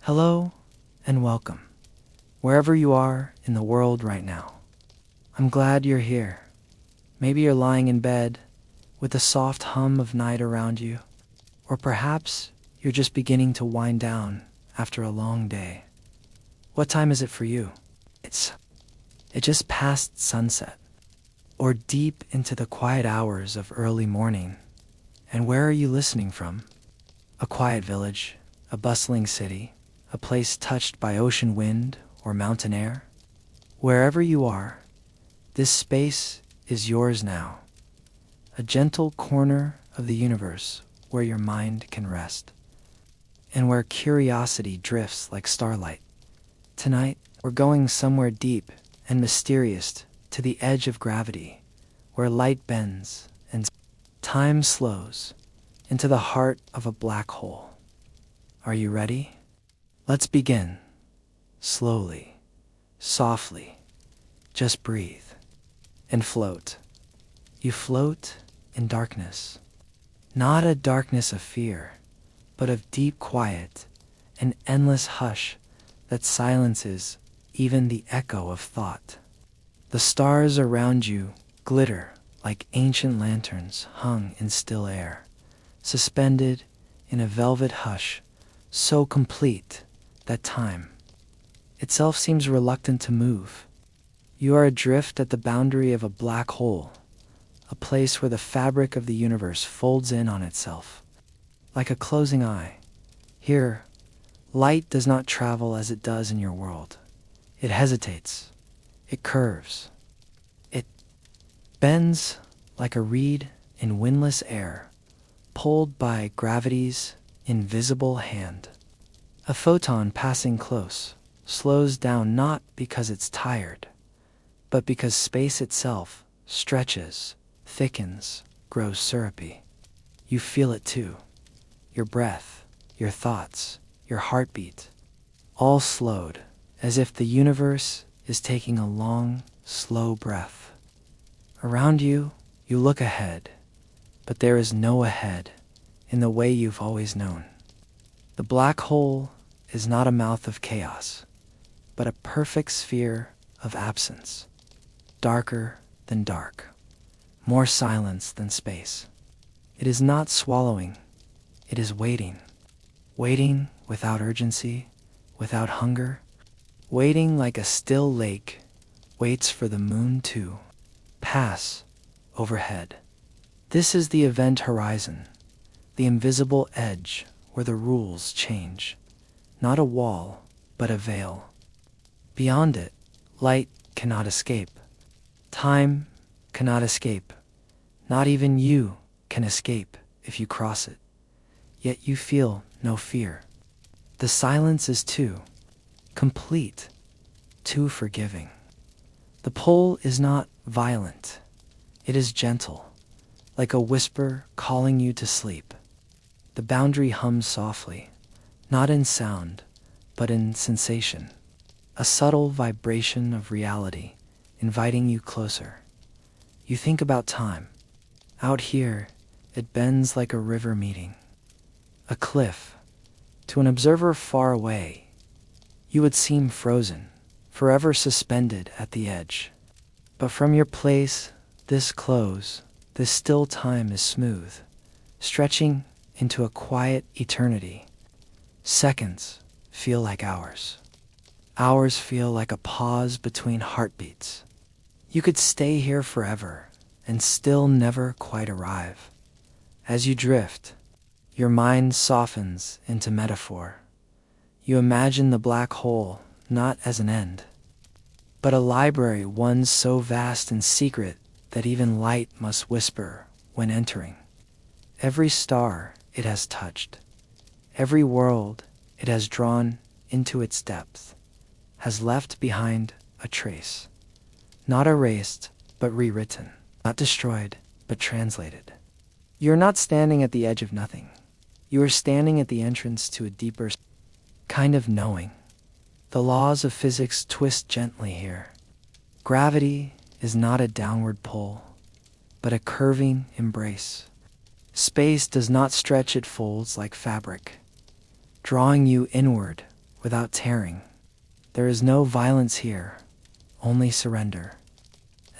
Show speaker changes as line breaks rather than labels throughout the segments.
Hello and welcome, wherever you are in the world right now. I'm glad you're here. Maybe you're lying in bed with the soft hum of night around you, or perhaps you're just beginning to wind down after a long day. What time is it for you? It just passed sunset, or deep into the quiet hours of early morning. And where are you listening from? A quiet village, a bustling city, a place touched by ocean wind or mountain air? Wherever you are, this space is yours now. A gentle corner of the universe where your mind can rest, and where curiosity drifts like starlight. Tonight, we're going somewhere deep and mysterious, to the edge of gravity, where light bends and time slows, into the heart of a black hole. Are you ready? Let's begin. Slowly, softly, just breathe and float. You float in darkness, not a darkness of fear, but of deep quiet, an endless hush that silences even the echo of thought. The stars around you glitter like ancient lanterns hung in still air, suspended in a velvet hush so complete that time itself seems reluctant to move. You are adrift at the boundary of a black hole, a place where the fabric of the universe folds in on itself, like a closing eye. Here, light does not travel as it does in your world. It hesitates. It curves. It bends like a reed in windless air, pulled by gravity's invisible hand. A photon passing close slows down not because it's tired, but because space itself stretches, thickens, grows syrupy. You feel it too. Your breath, your thoughts, your heartbeat, all slowed, as if the universe is taking a long, slow breath. Around you, you look ahead, but there is no ahead in the way you've always known. The black hole is not a mouth of chaos, but a perfect sphere of absence, darker than dark, more silence than space. It is not swallowing, it is waiting, waiting without urgency, without hunger, waiting like a still lake waits for the moon to pass overhead. This is the event horizon, the invisible edge where the rules change. Not a wall, but a veil. Beyond it, light cannot escape. Time cannot escape. Not even you can escape if you cross it. Yet you feel no fear. The silence is too complete, too forgiving. The pull is not violent. It is gentle, like a whisper calling you to sleep. The boundary hums softly, not in sound, but in sensation. A subtle vibration of reality, inviting you closer. You think about time. Out here, it bends like a river meeting a cliff. To an observer far away, you would seem frozen, forever suspended at the edge. But from your place, this close, this still time is smooth, stretching into a quiet eternity. Seconds feel like hours. Hours feel like a pause between heartbeats. You could stay here forever and still never quite arrive. As you drift, your mind softens into metaphor. You imagine the black hole not as an end, but a library, one so vast and secret that even light must whisper when entering. Every star it has touched, every world it has drawn into its depth, has left behind a trace, not erased but rewritten, not destroyed but translated. You're not standing at the edge of nothing. You are standing at the entrance to a deeper kind of knowing. The laws of physics twist gently here. Gravity is not a downward pull, but a curving embrace. Space does not stretch, it folds like fabric, drawing you inward without tearing. There is no violence here, only surrender.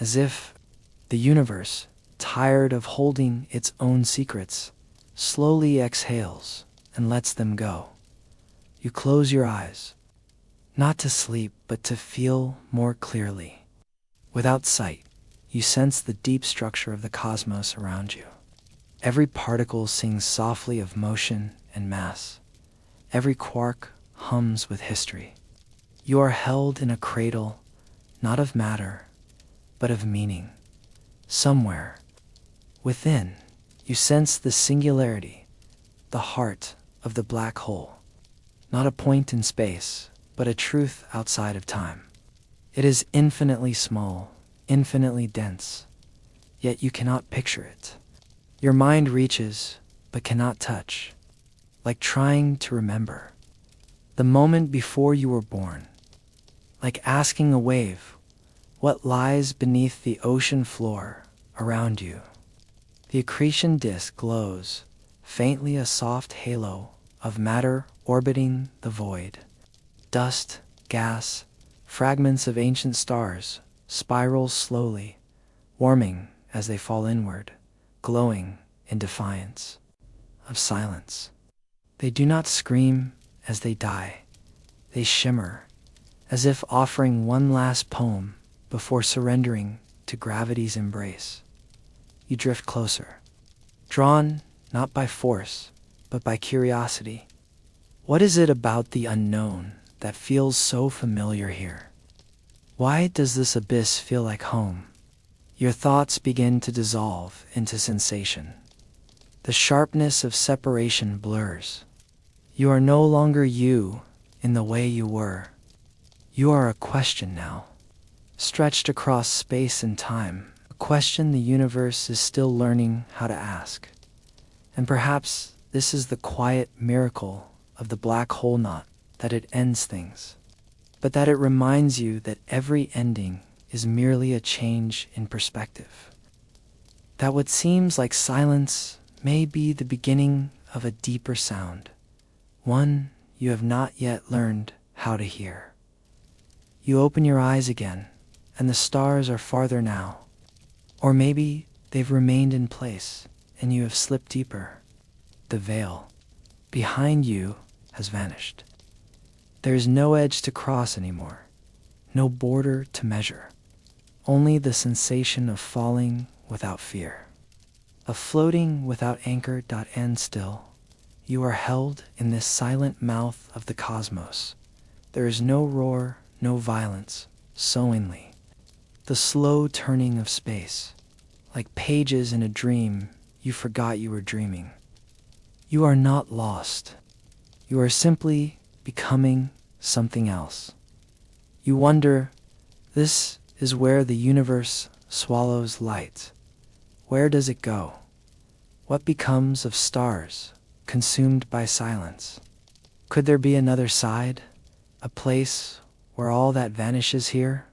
As if the universe, tired of holding its own secrets, slowly exhales and lets them go. You close your eyes, not to sleep, but to feel more clearly. Without sight, you sense the deep structure of the cosmos around you. Every particle sings softly of motion and mass. Every quark hums with history. You are held in a cradle, not of matter, but of meaning. Somewhere within, you sense the singularity, the heart of the black hole. Not a point in space, but a truth outside of time. It is infinitely small, infinitely dense, yet you cannot picture it. Your mind reaches, but cannot touch, like trying to remember the moment before you were born, like asking a wave what lies beneath the ocean floor around you. The accretion disk glows, faintly a soft halo of matter orbiting the void. Dust, gas, fragments of ancient stars spiral slowly, warming as they fall inward, glowing in defiance of silence. They do not scream as they die. They shimmer, as if offering one last poem before surrendering to gravity's embrace. You drift closer, drawn not by force, but by curiosity. What is it about the unknown that feels so familiar here? Why does this abyss feel like home? Your thoughts begin to dissolve into sensation. The sharpness of separation blurs. You are no longer you in the way you were. You are a question now, stretched across space and time, a question the universe is still learning how to ask. And perhaps this is the quiet miracle of the black hole, not that it ends things, but that it reminds you that every ending is merely a change in perspective. That what seems like silence may be the beginning of a deeper sound, one you have not yet learned how to hear. You open your eyes again, and the stars are farther now. Or maybe they've remained in place, and you have slipped deeper. The veil behind you has vanished. There is no edge to cross anymore, no border to measure, only the sensation of falling without fear, of floating without anchor. And still, you are held in this silent mouth of the cosmos. There is no roar, no violence, sowingly. The slow turning of space, like pages in a dream you forgot you were dreaming. You are not lost. You are simply becoming something else. You wonder, this is where the universe swallows light. Where does it go? What becomes of stars consumed by silence? Could there be another side, a place where all that vanishes here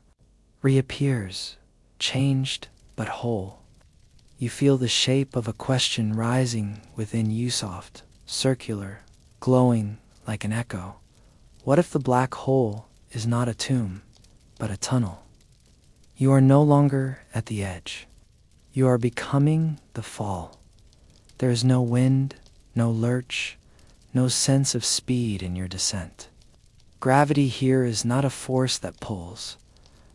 reappears, changed but whole? You feel the shape of a question rising within you, soft, circular, glowing like an echo. What if the black hole is not a tomb, but a tunnel? You are no longer at the edge. You are becoming the fall. There is no wind, no lurch, no sense of speed in your descent. Gravity here is not a force that pulls,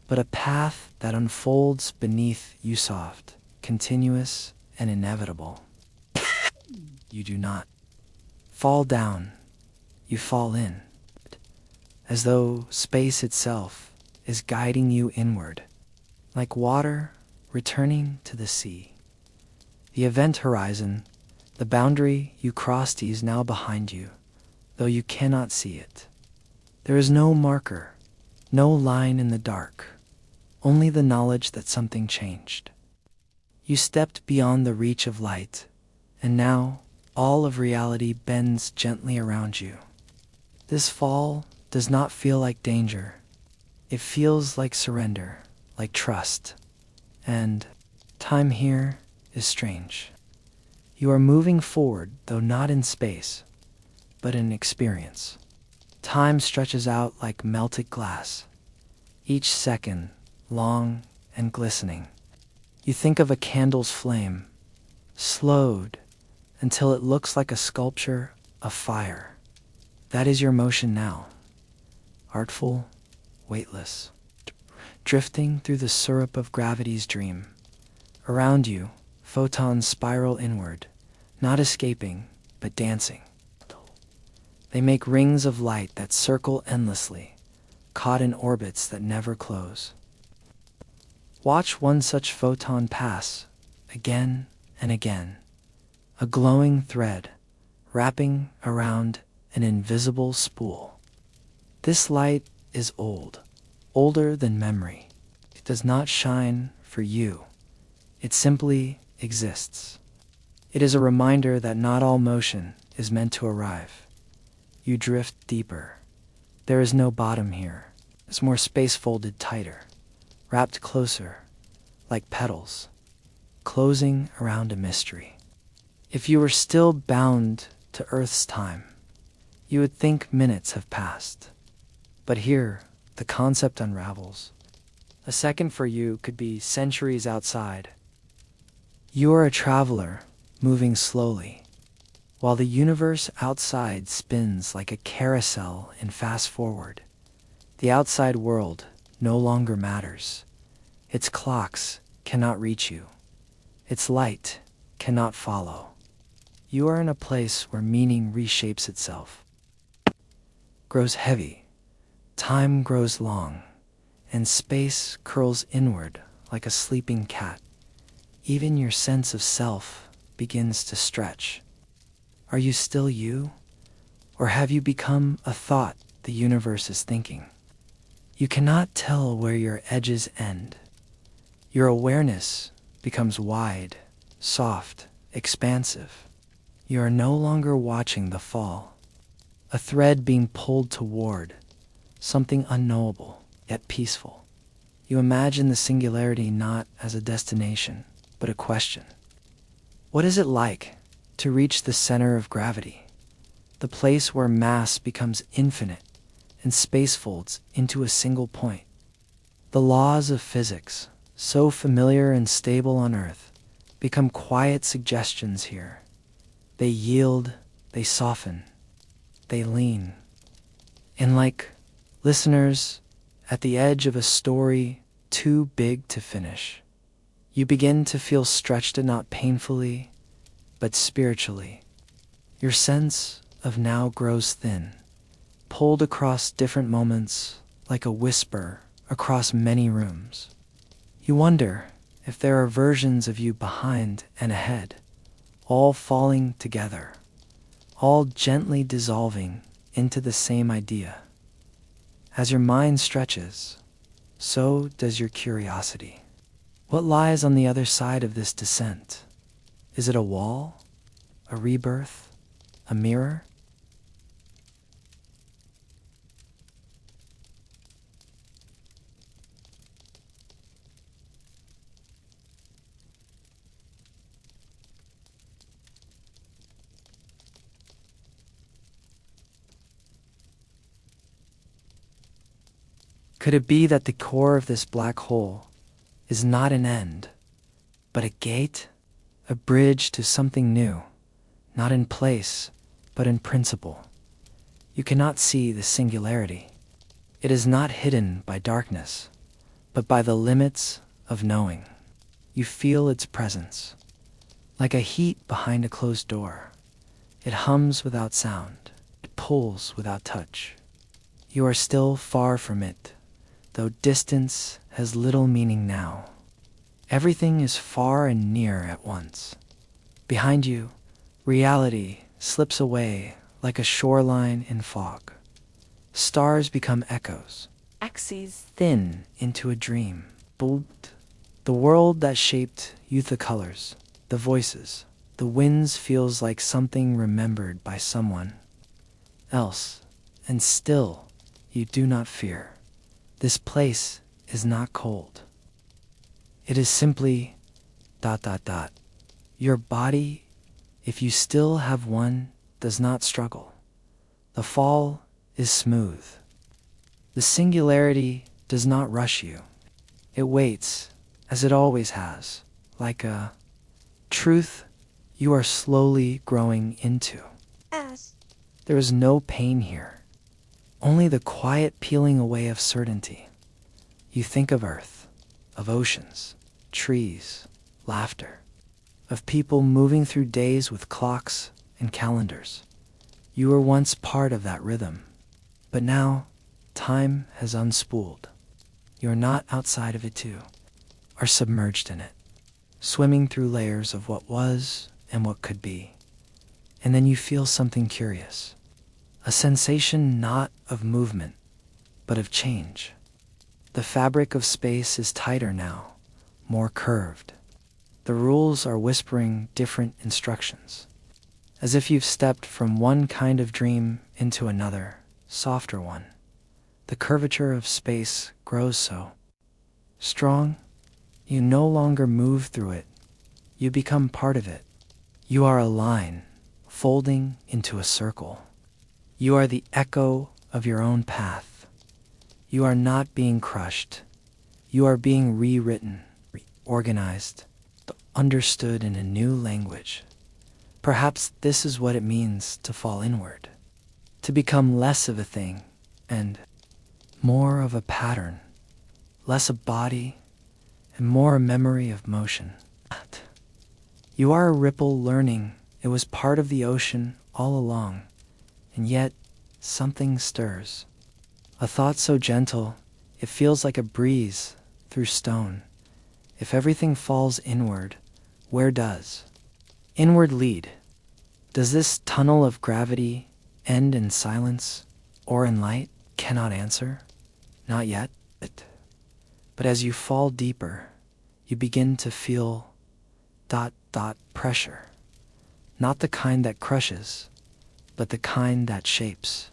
but a path that unfolds beneath you, soft, continuous, and inevitable. You do not fall down, you fall in, as though space itself is guiding you inward, like water returning to the sea. The event horizon, the boundary you crossed, is now behind you, though you cannot see it. There is no marker, no line in the dark, only the knowledge that something changed. You stepped beyond the reach of light, and now all of reality bends gently around you. This fall does not feel like danger. It feels like surrender, like trust. And time here is strange. You are moving forward, though not in space, but in experience. Time stretches out like melted glass, each second long and glistening. You think of a candle's flame, slowed until it looks like a sculpture of fire. That is your motion now, artful, weightless, drifting through the syrup of gravity's dream. Around you, photons spiral inward, not escaping, but dancing. They make rings of light that circle endlessly, caught in orbits that never close. Watch one such photon pass, again and again, a glowing thread wrapping around an invisible spool. This light is old, older than memory. It does not shine for you. It simply exists. It is a reminder that not all motion is meant to arrive. You drift deeper. There is no bottom here. It's more space folded tighter, wrapped closer, like petals, closing around a mystery. If you were still bound to Earth's time, you would think minutes have passed. But here, the concept unravels. A second for you could be centuries outside. You are a traveler, moving slowly, while the universe outside spins like a carousel in fast forward. The outside world no longer matters. Its clocks cannot reach you. Its light cannot follow. You are in a place where meaning reshapes itself, grows heavy, time grows long, and space curls inward like a sleeping cat. Even your sense of self begins to stretch. Are you still you? Or have you become a thought the universe is thinking? You cannot tell where your edges end. Your awareness becomes wide, soft, expansive. You are no longer watching the fall, a thread being pulled toward something unknowable, yet peaceful. You imagine the singularity not as a destination, but a question. What is it like to reach the center of gravity, the place where mass becomes infinite and space folds into a single point? The laws of physics, so familiar and stable on Earth, become quiet suggestions here. They yield, they soften, they lean. And like listeners at the edge of a story too big to finish, you begin to feel stretched not painfully, but spiritually. Your sense of now grows thin, pulled across different moments like a whisper across many rooms. You wonder if there are versions of you behind and ahead, all falling together, all gently dissolving into the same idea. As your mind stretches, so does your curiosity. What lies on the other side of this descent? Is it a wall? A rebirth? A mirror? Could it be that the core of this black hole is not an end, but a gate, a bridge to something new, not in place, but in principle? You cannot see the singularity. It is not hidden by darkness, but by the limits of knowing. You feel its presence, like a heat behind a closed door. It hums without sound, it pulls without touch. You are still far from it, though distance has little meaning now. Everything is far and near at once. Behind you, reality slips away like a shoreline in fog. Stars become echoes, axes thin into a dream. The world that shaped youth, the colors, the voices, the winds feels like something remembered by someone else. And still, you do not fear. This place is not cold. It is simply ... Your body, if you still have one, does not struggle. The fall is smooth. The singularity does not rush you. It waits, as it always has, like a truth you are slowly growing into.
S.
There is no pain here, only the quiet peeling away of certainty. You think of earth, of oceans, trees, laughter, of people moving through days with clocks and calendars. You were once part of that rhythm, but now time has unspooled. You are not outside of it too, are submerged in it, swimming through layers of what was and what could be. And then you feel something curious, a sensation not of movement, but of change. The fabric of space is tighter now, more curved. The rules are whispering different instructions, as if you've stepped from one kind of dream into another, softer one. The curvature of space grows so strong, you no longer move through it, you become part of it. You are a line, folding into a circle. You are the echo of your own path. You are not being crushed. You are being rewritten, reorganized, understood in a new language. Perhaps this is what it means to fall inward, to become less of a thing and more of a pattern, less a body and more a memory of motion. You are a ripple learning it was part of the ocean all along, and yet something stirs. A thought so gentle, it feels like a breeze through stone. If everything falls inward, where does inward lead? Does this tunnel of gravity end in silence or in light? Cannot answer. Not yet. But as you fall deeper, you begin to feel pressure. Not the kind that crushes, but the kind that shapes.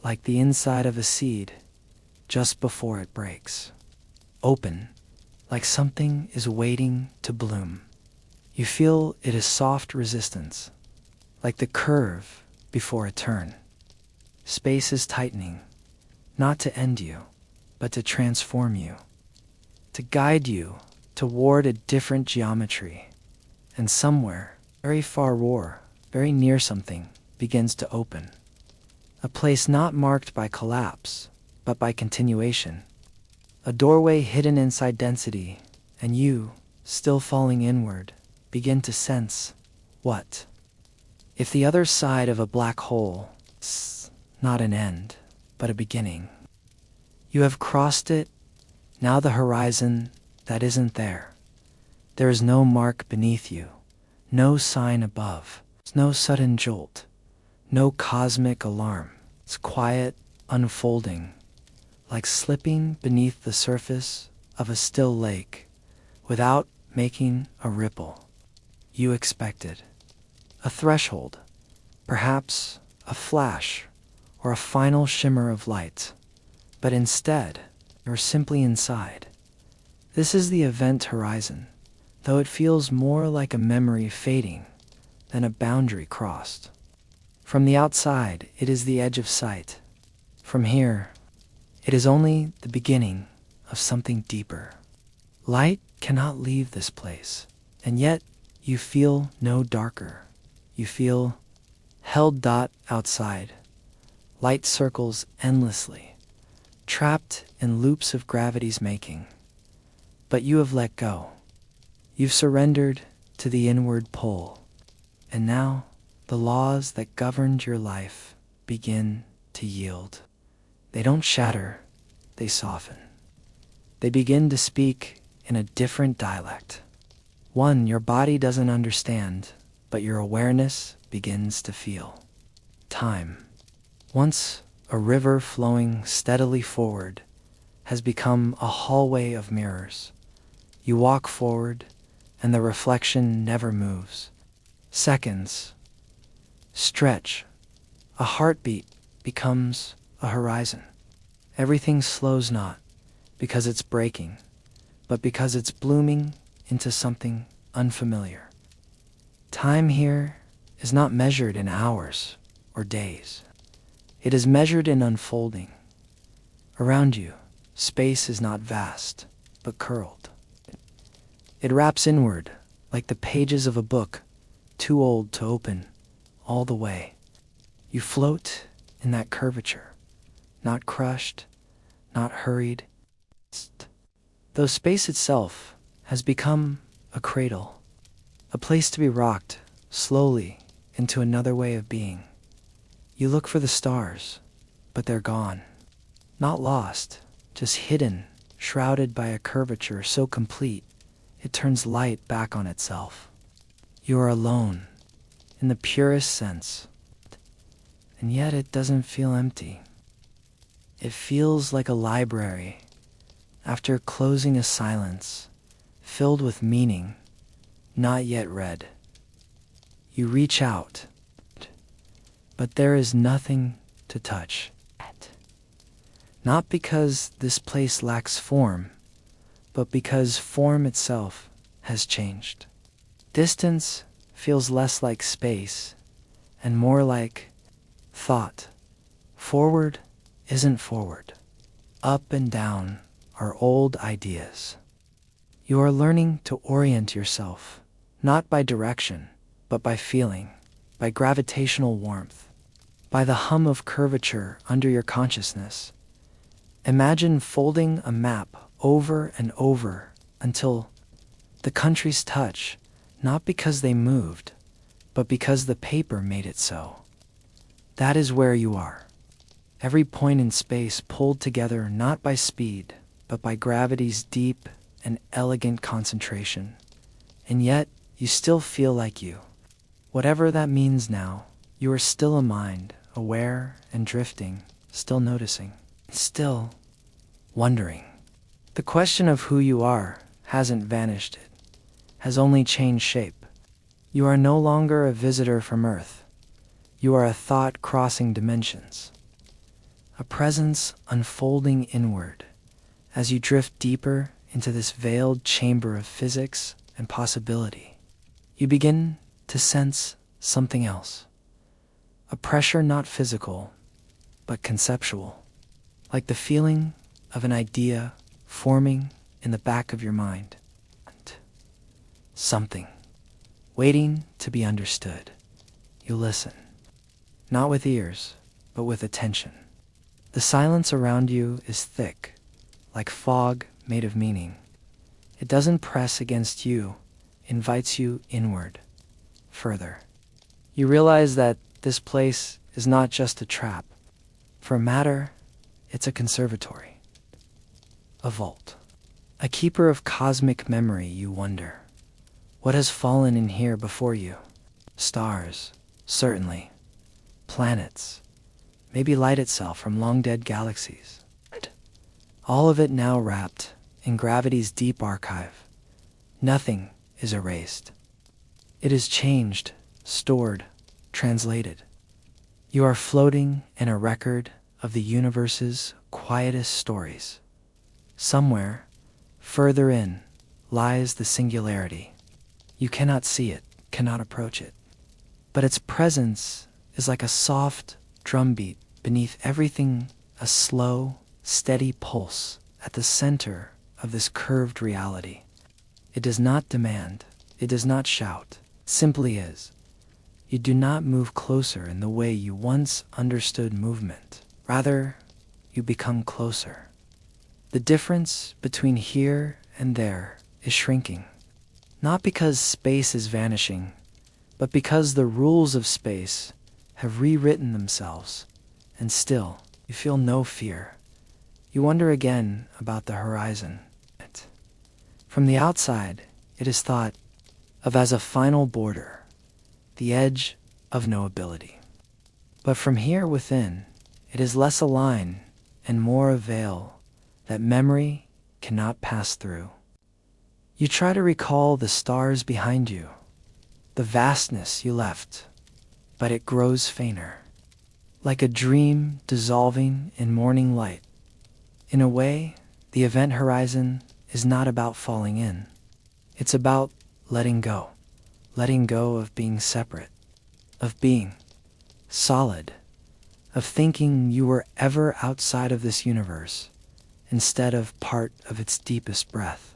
Like the inside of a seed just before it breaks. Open, like something is waiting to bloom. You feel it is soft resistance, like the curve before a turn. Space is tightening, not to end you, but to transform you, to guide you toward a different geometry. And somewhere, very far, very near something, begins to open. A place not marked by collapse, but by continuation. A doorway hidden inside density, and you, still falling inward, begin to sense what? If the other side of a black hole is not an end, but a beginning. You have crossed it, now the horizon that isn't there. There is no mark beneath you, no sign above, no sudden jolt, no cosmic alarm. It's quiet, unfolding, like slipping beneath the surface of a still lake without making a ripple. You expected a threshold, perhaps a flash or a final shimmer of light, but instead you're simply inside. This is the event horizon, though it feels more like a memory fading than a boundary crossed. From the outside, it is the edge of sight. From here, it is only the beginning of something deeper. Light cannot leave this place, and yet you feel no darker. You feel held outside. Light circles endlessly, trapped in loops of gravity's making. But you have let go. You've surrendered to the inward pull. And now, the laws that governed your life begin to yield. They don't shatter, they soften. They begin to speak in a different dialect. One your body doesn't understand, but your awareness begins to feel. Time, once a river flowing steadily forward, has become a hallway of mirrors. You walk forward, and the reflection never moves. Seconds stretch. A heartbeat becomes a horizon. Everything slows not because it's breaking, but because it's blooming into something unfamiliar. Time here is not measured in hours or days. It is measured in unfolding. Around you, space is not vast, but curled. It wraps inward, like the pages of a book, too old to open all the way. You float in that curvature, not crushed, not hurried, though space itself has become a cradle, a place to be rocked slowly into another way of being. You look for the stars, but they're gone. Not lost, just hidden, shrouded by a curvature so complete it turns light back on itself. You are alone, in the purest sense, and yet it doesn't feel empty. It feels like a library, after closing a silence, filled with meaning, not yet read. You reach out, but there is nothing to touch. Not because this place lacks form, but because form itself has changed. Distance feels less like space and more like thought. Forward isn't forward. Up and down are old ideas. You are learning to orient yourself, not by direction, but by feeling, by gravitational warmth, by the hum of curvature under your consciousness. Imagine folding a map over and over until the countries touch, not because they moved, but because the paper made it so. That is where you are. Every point in space pulled together not by speed, but by gravity's deep and elegant concentration. And yet, you still feel like you. Whatever that means now, you are still a mind, aware and drifting, still noticing, still wondering. The question of who you are hasn't vanished, it has only changed shape. You are no longer a visitor from Earth. You are a thought crossing dimensions, a presence unfolding inward as you drift deeper into this veiled chamber of physics and possibility. You begin to sense something else, a pressure not physical, but conceptual, like the feeling of an idea forming in the back of your mind. Something waiting to be understood. You listen, not with ears, but with attention. The silence around you is thick, like fog made of meaning. It doesn't press against you, invites you inward, further. You realize that this place is not just a trap. For a matter, it's a conservatory, a vault, a keeper of cosmic memory. You wonder, what has fallen in here before you? Stars, certainly. Planets, maybe light itself from long-dead galaxies. All of it now wrapped in gravity's deep archive. Nothing is erased. It is changed, stored, translated. You are floating in a record of the universe's quietest stories. Somewhere, further in, lies the singularity. You cannot see it, cannot approach it. But its presence is like a soft drumbeat beneath everything, a slow, steady pulse at the center of this curved reality. It does not demand, it does not shout, it simply is. You do not move closer in the way you once understood movement. Rather, you become closer. The difference between here and there is shrinking. Not because space is vanishing, but because the rules of space have rewritten themselves, and still, you feel no fear. You wonder again about the horizon. From the outside, it is thought of as a final border, the edge of no ability. But from here within, it is less a line and more a veil that memory cannot pass through. You try to recall the stars behind you, the vastness you left, but it grows fainter, like a dream dissolving in morning light. In a way, the event horizon is not about falling in. It's about letting go of being separate, of being solid, of thinking you were ever outside of this universe instead of part of its deepest breath.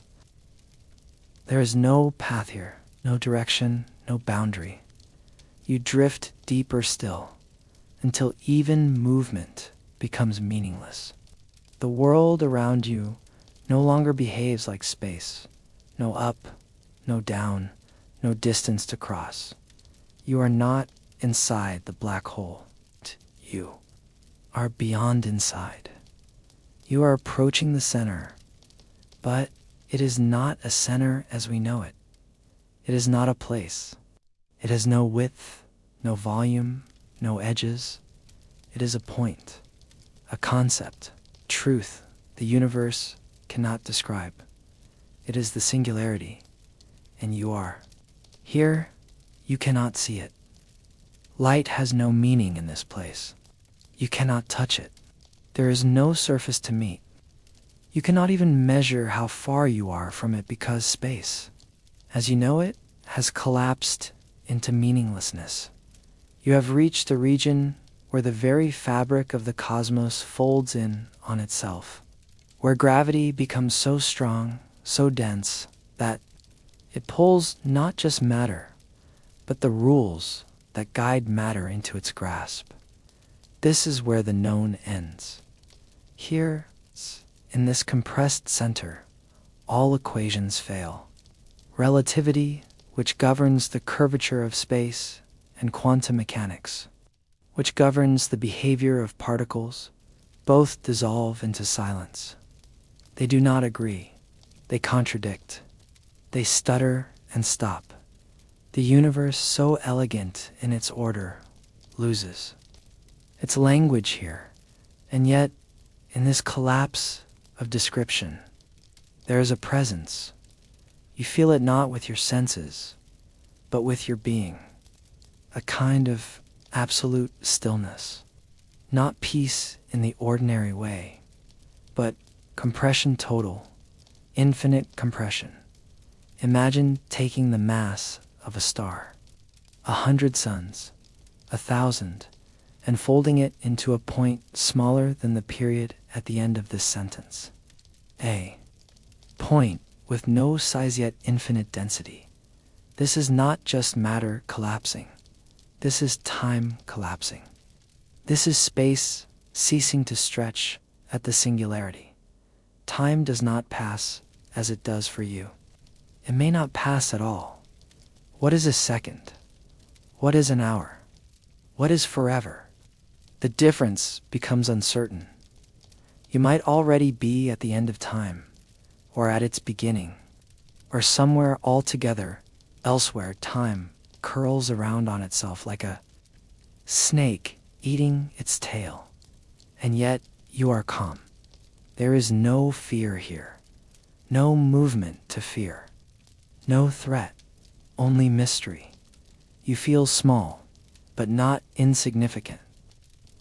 There is no path here, no direction, no boundary. You drift deeper still until even movement becomes meaningless. The world around you no longer behaves like space. No up, no down, no distance to cross. You are not inside the black hole. You are beyond inside. You are approaching the center, but it is not a center as we know it. It is not a place. It has no width, no volume, no edges. It is a point, a concept, truth the universe cannot describe. It is the singularity, and you are. Here, you cannot see it. Light has no meaning in this place. You cannot touch it. There is no surface to meet. You cannot even measure how far you are from it because space, as you know it, has collapsed into meaninglessness. You have reached a region where the very fabric of the cosmos folds in on itself, where gravity becomes so strong, so dense, that it pulls not just matter, but the rules that guide matter into its grasp. This is where the known ends. Here, in this compressed center, all equations fail. Relativity, which governs the curvature of space, and quantum mechanics, which governs the behavior of particles, both dissolve into silence. They do not agree. They contradict. They stutter and stop. The universe, so elegant in its order, loses its language here. And yet, in this collapse of description, there is a presence. You feel it not with your senses, but with your being. A kind of absolute stillness. Not peace in the ordinary way, but compression total, infinite compression. Imagine taking the mass of a star, 100 suns, 1,000, and folding it into a point smaller than the period at the end of this sentence. A point with no size yet infinite density. This is not just matter collapsing. This is time collapsing. This is space ceasing to stretch at the singularity. Time does not pass as it does for you. It may not pass at all. What is a second? What is an hour? What is forever? The difference becomes uncertain. You might already be at the end of time, or at its beginning, or somewhere altogether elsewhere. Time curls around on itself like a snake eating its tail. And yet you are calm. There is no fear here, no movement to fear, no threat, only mystery. You feel small, but not insignificant.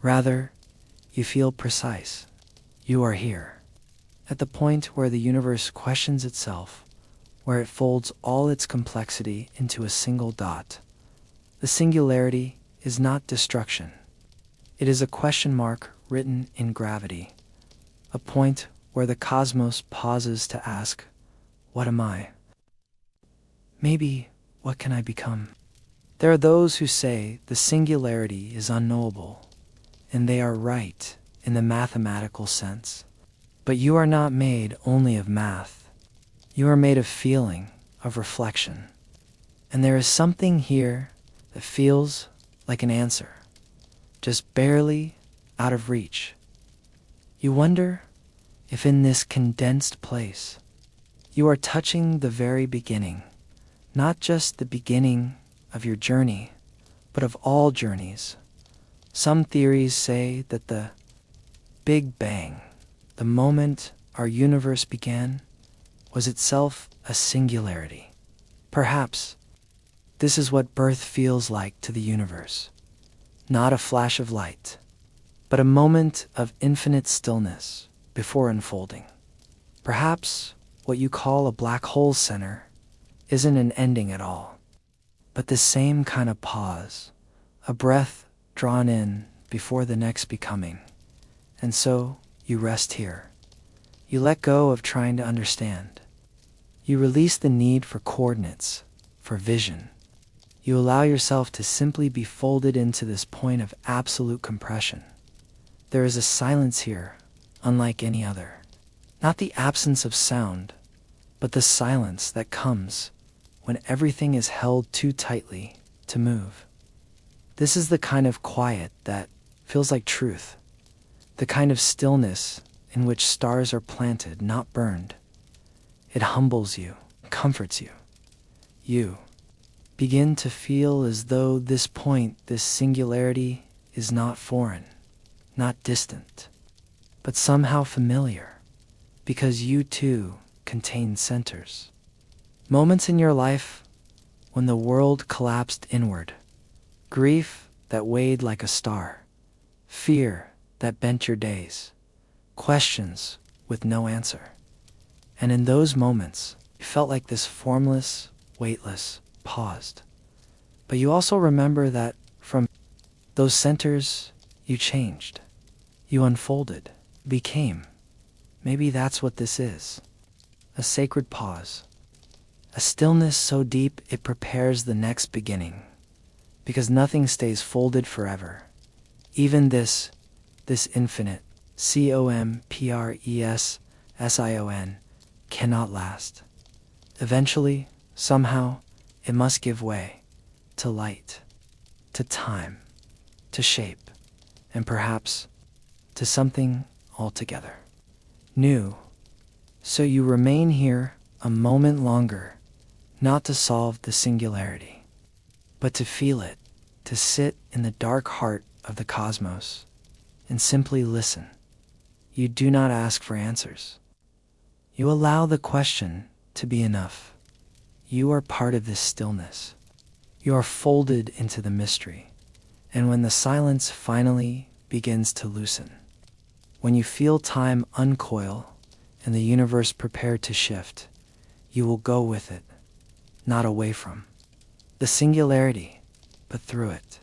Rather, you feel precise. You are here, at the point where the universe questions itself, where it folds all its complexity into a single dot. The singularity is not destruction. It is a question mark written in gravity, a point where the cosmos pauses to ask, what am I? Maybe, what can I become? There are those who say the singularity is unknowable, and they are right in the mathematical sense. But you are not made only of math. You are made of feeling, of reflection. And there is something here that feels like an answer, just barely out of reach. You wonder if in this condensed place, you are touching the very beginning, not just the beginning of your journey, but of all journeys. Some theories say that the Big Bang, the moment our universe began, was itself a singularity. Perhaps this is what birth feels like to the universe. Not a flash of light, but a moment of infinite stillness before unfolding. Perhaps what you call a black hole center isn't an ending at all, but the same kind of pause, a breath drawn in before the next becoming. And so, you rest here. You let go of trying to understand. You release the need for coordinates, for vision. You allow yourself to simply be folded into this point of absolute compression. There is a silence here, unlike any other. Not the absence of sound, but the silence that comes when everything is held too tightly to move. This is the kind of quiet that feels like truth, the kind of stillness in which stars are planted, not burned. It humbles you, comforts you. You begin to feel as though this point, this singularity, is not foreign, not distant, but somehow familiar, because you too contain centers. Moments in your life when the world collapsed inward, grief that weighed like a star, fear that bent your days, questions with no answer. And in those moments, you felt like this formless, weightless, paused. But you also remember that from those centers, you changed. You unfolded, became. Maybe that's what this is. A sacred pause. A stillness so deep it prepares the next beginning. Because nothing stays folded forever. Even this infinite, compression, cannot last. Eventually, somehow, it must give way to light, to time, to shape, and perhaps to something altogether new. So you remain here a moment longer, not to solve the singularity, but to feel it, to sit in the dark heart of the cosmos, and simply listen. You do not ask for answers. You allow the question to be enough. You are part of this stillness. You are folded into the mystery. And when the silence finally begins to loosen, when you feel time uncoil and the universe prepare to shift, you will go with it, not away from the singularity, but through it.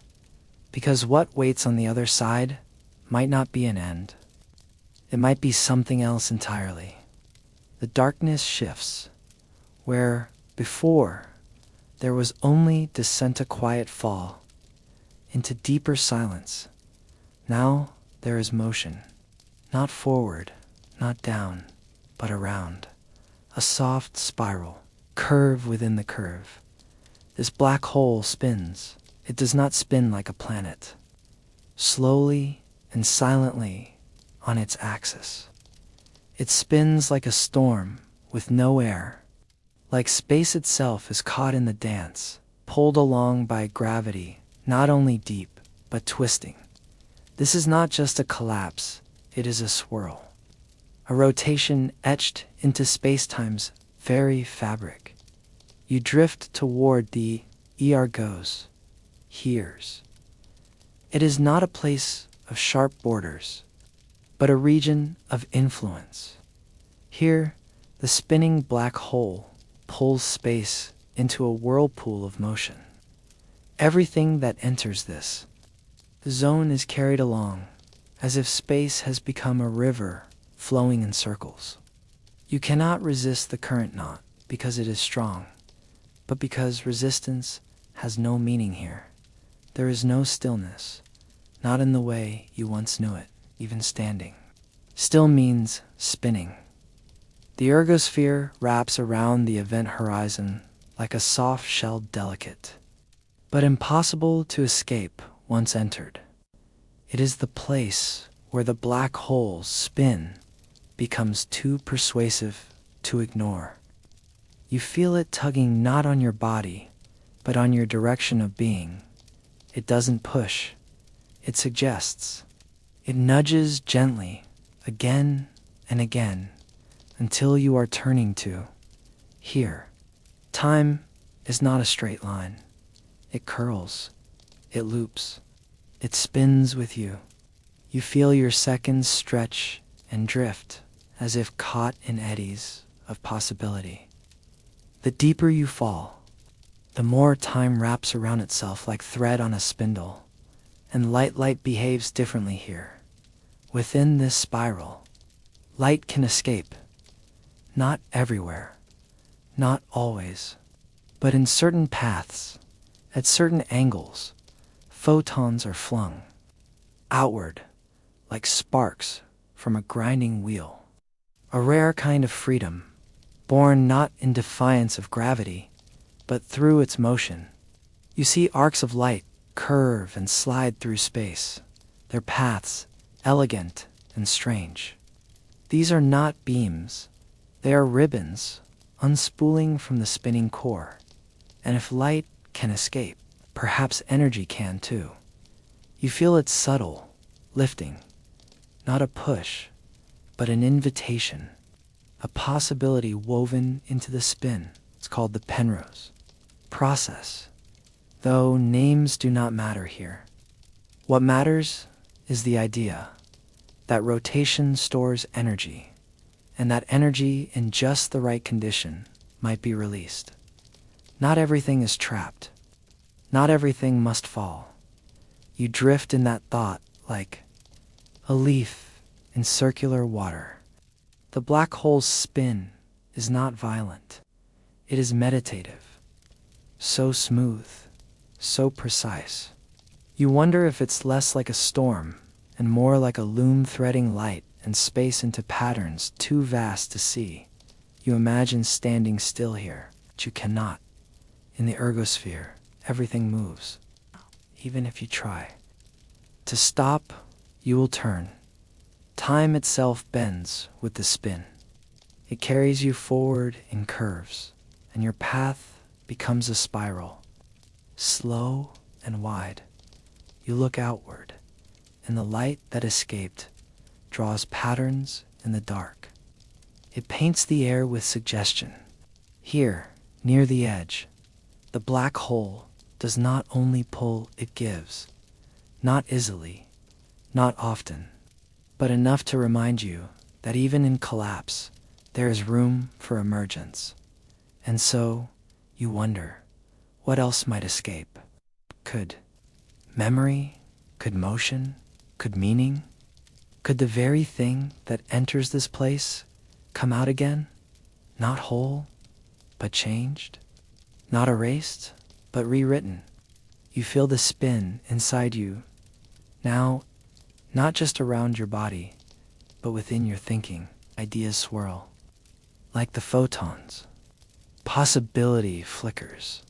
Because what waits on the other side might not be an end. It might be something else entirely. The darkness shifts, where before there was only descent to quiet fall, into deeper silence. Now there is motion, not forward, not down, but around. A soft spiral, curve within the curve. This black hole spins. It does not spin like a planet. Slowly and silently on its axis. It spins like a storm with no air, like space itself is caught in the dance, pulled along by gravity, not only deep, but twisting. This is not just a collapse, it is a swirl. A rotation etched into space-time's very fabric. You drift toward the ergo's, here's. It is not a place of sharp borders, but a region of influence. Here, the spinning black hole pulls space into a whirlpool of motion. Everything that enters this zone is carried along, as if space has become a river flowing in circles. You cannot resist the current, not because it is strong, but because resistance has no meaning here. There is no stillness, not in the way you once knew it, even standing. Still means spinning. The ergosphere wraps around the event horizon like a soft-shelled delicate, but impossible to escape once entered. It is the place where the black hole's spin becomes too persuasive to ignore. You feel it tugging not on your body, but on your direction of being. It doesn't push. It suggests. It nudges gently, again and again, until you are turning to here. Time is not a straight line. It curls. It loops. It spins with you. You feel your seconds stretch and drift as if caught in eddies of possibility. The deeper you fall, the more time wraps around itself like thread on a spindle, And light behaves differently here. Within this spiral, light can escape. Not everywhere, not always, but in certain paths, at certain angles, photons are flung outward like sparks from a grinding wheel. A rare kind of freedom, born not in defiance of gravity, but through its motion. You see arcs of light curve and slide through space, their paths elegant and strange. These are not beams, they are ribbons unspooling from the spinning core. And if light can escape, perhaps energy can too. You feel its subtle lifting, not a push, but an invitation, a possibility woven into the spin. It's called the Penrose process, though names do not matter here. What matters is the idea that rotation stores energy, and that energy in just the right condition might be released. Not everything is trapped. Not everything must fall. You drift in that thought like a leaf in circular water. The black hole's spin is not violent. It is meditative. So smooth, so precise. You wonder if it's less like a storm and more like a loom threading light and space into patterns too vast to see. You imagine standing still here, but you cannot. In the ergosphere, everything moves, even if you try. To stop, you will turn. Time itself bends with the spin. It carries you forward in curves, and your path becomes a spiral. Slow and wide, you look outward, and the light that escaped draws patterns in the dark. It paints the air with suggestion. Here, near the edge, the black hole does not only pull, it gives. Not easily, not often, but enough to remind you that even in collapse, there is room for emergence. And so, you wonder, what else might escape? Could memory? Could motion? Could meaning? Could the very thing that enters this place come out again? Not whole, but changed? Not erased, but rewritten? You feel the spin inside you, now not just around your body, but within your thinking. Ideas swirl, like the photons. Possibility flickers.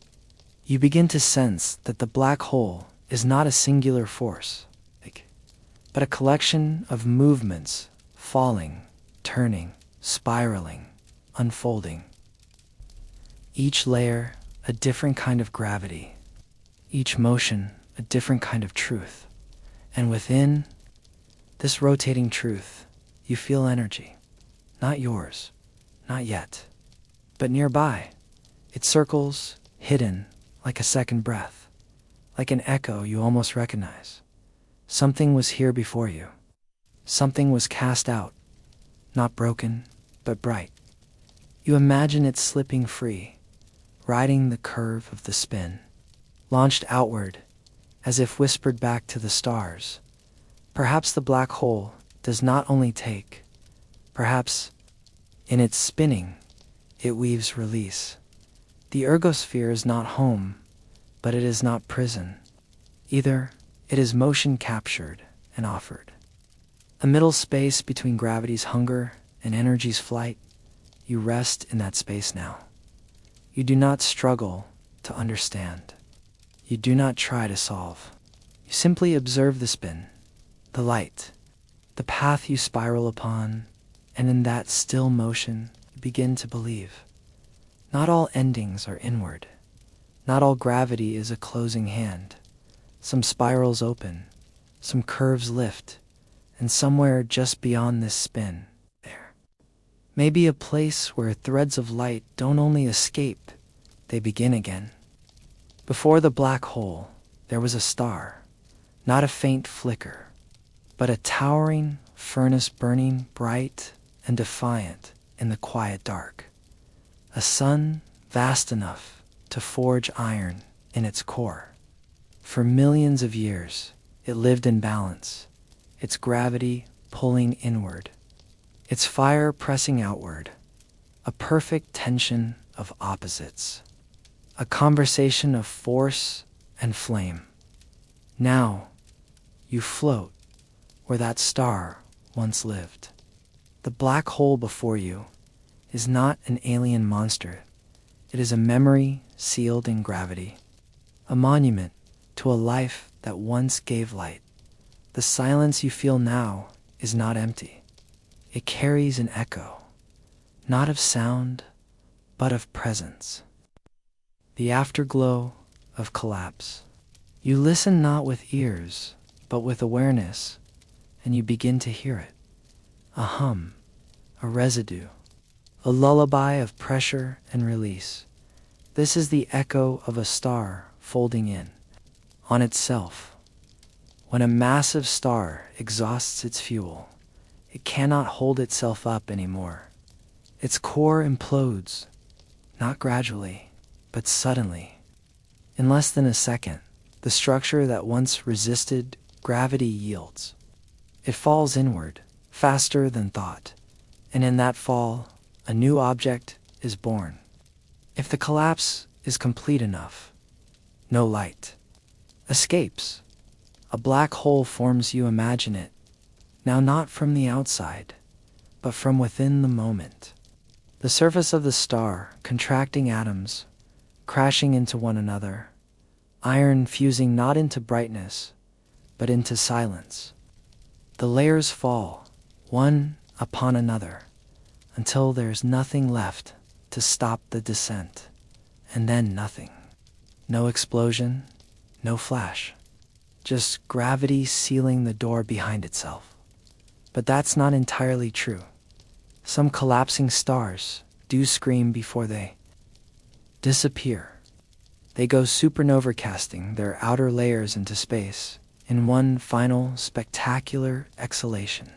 You begin to sense that the black hole is not a singular force, but a collection of movements, falling, turning, spiraling, unfolding. Each layer a different kind of gravity, each motion a different kind of truth. And within this rotating truth, you feel energy, not yours, not yet, but nearby. It circles, hidden, like a second breath, like an echo you almost recognize. Something was here before you. Something was cast out, not broken, but bright. You imagine it slipping free, riding the curve of the spin, launched outward, as if whispered back to the stars. Perhaps the black hole does not only take, perhaps, in its spinning, it weaves release. The ergosphere is not home, but it is not prison. Either it is motion captured and offered. A middle space between gravity's hunger and energy's flight. You rest in that space now. You do not struggle to understand. You do not try to solve. You simply observe the spin, the light, the path you spiral upon, and in that still motion, you begin to believe. Not all endings are inward. Not all gravity is a closing hand. Some spirals open, some curves lift, and somewhere just beyond this spin, there may be a place where threads of light don't only escape, they begin again. Before the black hole, there was a star, not a faint flicker, but a towering furnace burning bright and defiant in the quiet dark. A sun vast enough to forge iron in its core. For millions of years, It lived in balance, its gravity pulling inward, its fire pressing outward, a perfect tension of opposites, a conversation of force and flame. Now, you float where that star once lived. The black hole before you is not an alien monster. It is a memory sealed in gravity, a monument to a life that once gave light. The silence you feel now is not empty. It carries an echo, not of sound, but of presence. The afterglow of collapse. You listen not with ears, but with awareness, and you begin to hear it. A hum, a residue, a lullaby of pressure and release. This is the echo of a star folding in on itself. When a massive star exhausts its fuel, it cannot hold itself up anymore. Its core implodes, not gradually, but suddenly. In less than a second, the structure that once resisted gravity yields. It falls inward, faster than thought, and in that fall, a new object is born. If the collapse is complete enough, no light escapes. A black hole forms. You imagine it, now not from the outside, but from within the moment. The surface of the star, contracting atoms, crashing into one another, iron fusing not into brightness, but into silence. The layers fall, one upon another, until there's nothing left to stop the descent, and then nothing. No explosion, no flash, just gravity sealing the door behind itself. But that's not entirely true. Some collapsing stars do scream before they disappear. They go supernova, casting their outer layers into space in one final spectacular exhalation.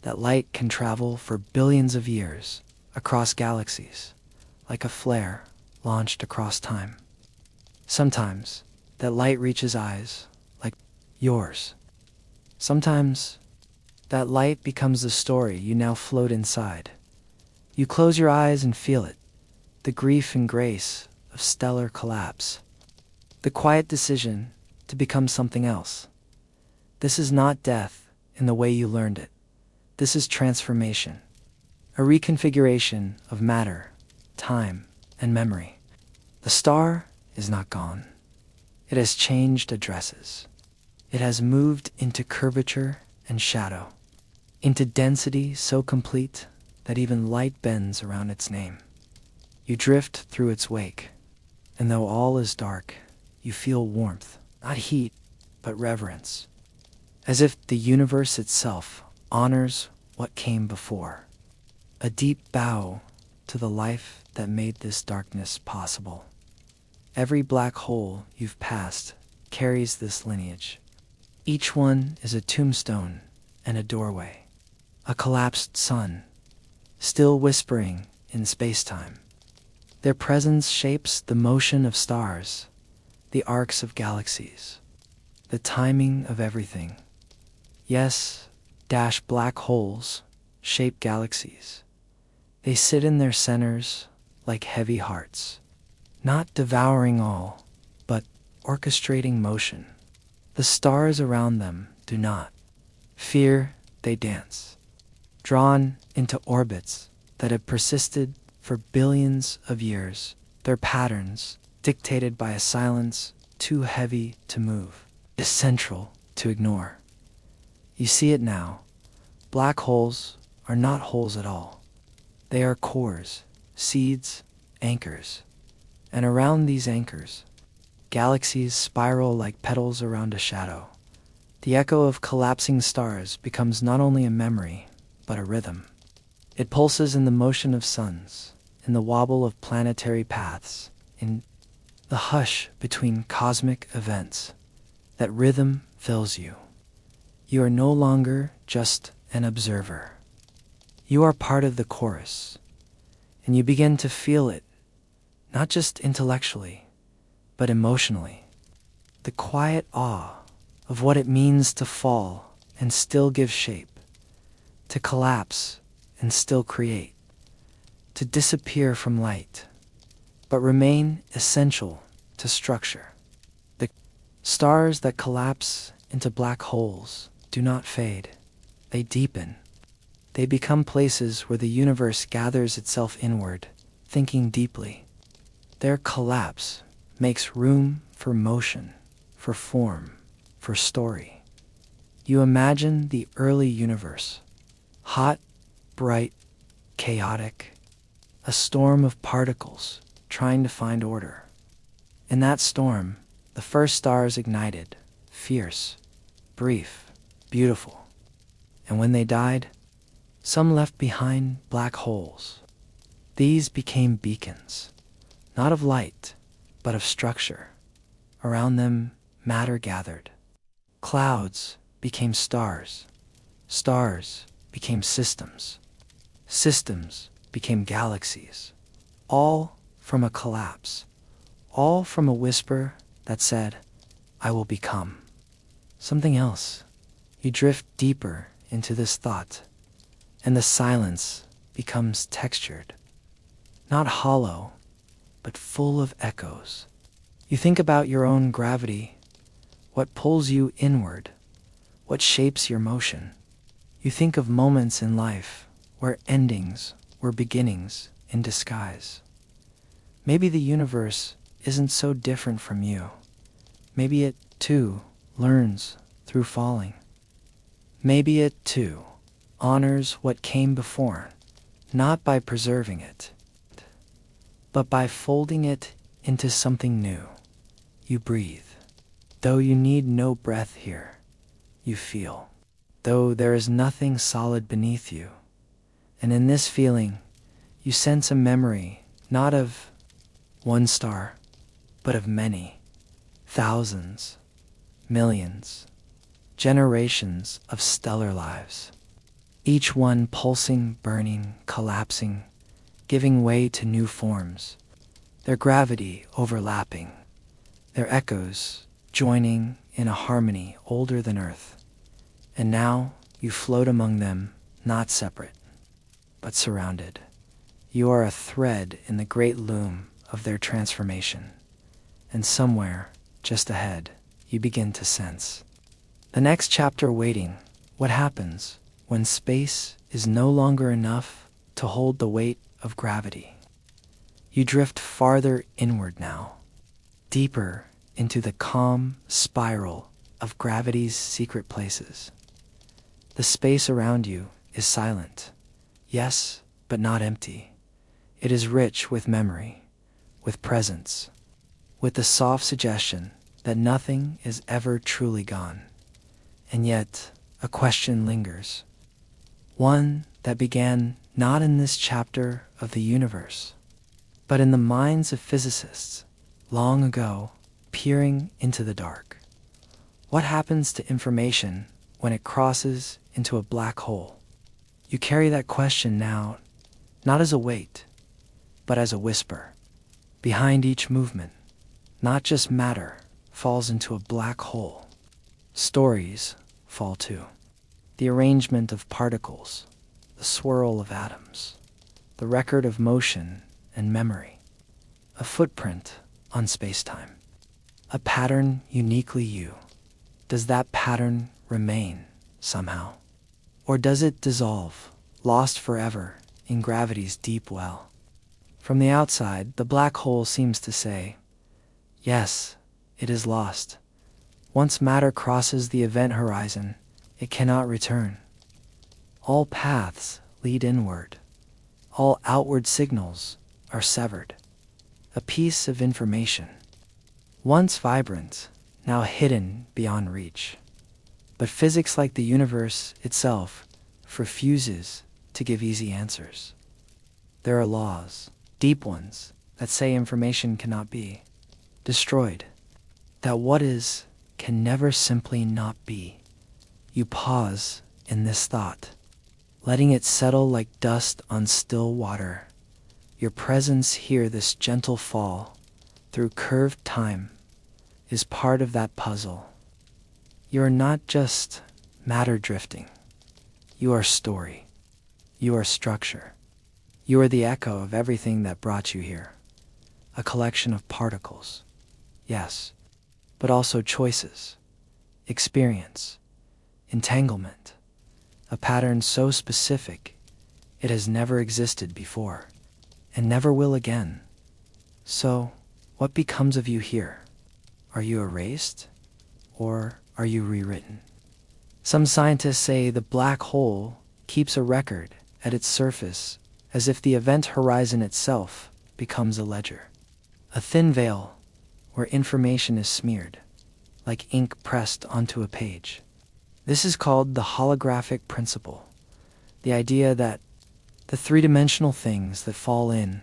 That light can travel for billions of years across galaxies, like a flare launched across time. Sometimes that light reaches eyes like yours. Sometimes that light becomes the story you now float inside. You close your eyes and feel it, the grief and grace of stellar collapse, the quiet decision to become something else. This is not death in the way you learned it. This is transformation, a reconfiguration of matter, time, and memory. The star is not gone. It has changed addresses. It has moved into curvature and shadow, into density so complete that even light bends around its name. You drift through its wake, and though all is dark, you feel warmth, not heat, but reverence, as if the universe itself honors what came before. A deep bow to the life that made this darkness possible. Every black hole you've passed carries this lineage. Each one is a tombstone and a doorway, a collapsed sun, still whispering in space-time. Their presence shapes the motion of stars, the arcs of galaxies, the timing of everything. Yes, black holes shape galaxies. They sit in their centers like heavy hearts, not devouring all, but orchestrating motion. The stars around them do not fear, they dance, drawn into orbits that have persisted for billions of years, their patterns, dictated by a silence too heavy to move, essential to ignore. You see it now. Black holes are not holes at all. They are cores, seeds, anchors. And around these anchors, galaxies spiral like petals around a shadow. The echo of collapsing stars becomes not only a memory, but a rhythm. It pulses in the motion of suns, in the wobble of planetary paths, in the hush between cosmic events. That rhythm fills you. You are no longer just an observer. You are part of the chorus, and you begin to feel it, not just intellectually, but emotionally. The quiet awe of what it means to fall and still give shape, to collapse and still create, to disappear from light, but remain essential to structure. The stars that collapse into black holes do not fade, they deepen. They become places where the universe gathers itself inward, thinking deeply. Their collapse makes room for motion, for form, for story. You imagine the early universe, hot, bright, chaotic, a storm of particles trying to find order. In that storm, the first stars ignited, fierce, brief, beautiful. And when they died, some left behind black holes. These became beacons, not of light, but of structure. Around them, matter gathered. Clouds became stars. Stars became systems. Systems became galaxies. All from a collapse. All from a whisper that said, I will become something else. You drift deeper into this thought, and the silence becomes textured, not hollow, but full of echoes. You think about your own gravity, what pulls you inward, what shapes your motion. You think of moments in life where endings were beginnings in disguise. Maybe the universe isn't so different from you. Maybe it, too, learns through falling. Maybe it, too, honors what came before, not by preserving it, but by folding it into something new. You breathe. Though you need no breath here, you feel. Though there is nothing solid beneath you. And in this feeling, you sense a memory, not of one star, but of many, thousands, millions, generations of stellar lives. Each one pulsing, burning, collapsing, giving way to new forms, their gravity overlapping, their echoes joining in a harmony older than Earth. And now you float among them, not separate, but surrounded. You are a thread in the great loom of their transformation. And somewhere, just ahead, you begin to sense the next chapter waiting. What happens when space is no longer enough to hold the weight of gravity? You drift farther inward now, deeper into the calm spiral of gravity's secret places. The space around you is silent, yes, but not empty. It is rich with memory, with presence, with the soft suggestion that nothing is ever truly gone. And yet, a question lingers. One that began not in this chapter of the universe, but in the minds of physicists long ago, peering into the dark. What happens to information when it crosses into a black hole? You carry that question now, not as a weight, but as a whisper. Behind each movement, not just matter falls into a black hole. Stories fall too. The arrangement of particles, the swirl of atoms, the record of motion and memory, a footprint on space-time, a pattern uniquely you. Does that pattern remain somehow? Or does it dissolve, lost forever in gravity's deep well? From the outside, the black hole seems to say, yes, it is lost. Once matter crosses the event horizon, it cannot return. All paths lead inward. All outward signals are severed. A piece of information, once vibrant, now hidden beyond reach. But physics, like the universe itself, refuses to give easy answers. There are laws, deep ones, that say information cannot be destroyed, that what is can never simply not be. You pause in this thought, letting it settle like dust on still water. Your presence here, this gentle fall through curved time, is part of that puzzle. You are not just matter drifting. You are story. You are structure. You are the echo of everything that brought you here. A collection of particles, yes, but also choices, experience, entanglement, a pattern so specific it has never existed before and never will again. So, what becomes of you here? Are you erased or are you rewritten? Some scientists say the black hole keeps a record at its surface as if the event horizon itself becomes a ledger. A thin veil where information is smeared, like ink pressed onto a page. This is called the holographic principle, the idea that the three-dimensional things that fall in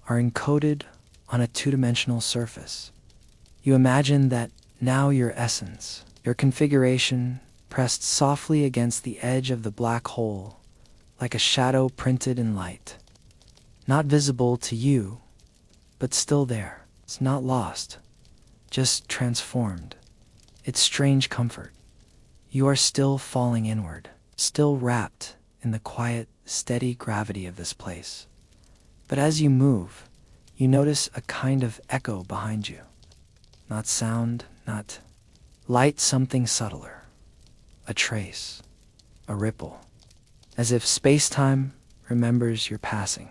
are encoded on a two-dimensional surface. You imagine that now your essence, your configuration, pressed softly against the edge of the black hole, like a shadow printed in light. Not visible to you, but still there. It's not lost, just transformed. It's strange comfort. You are still falling inward, still wrapped in the quiet, steady gravity of this place. But as you move, you notice a kind of echo behind you. Not sound, not light, something subtler. A trace, a ripple. As if space-time remembers your passing.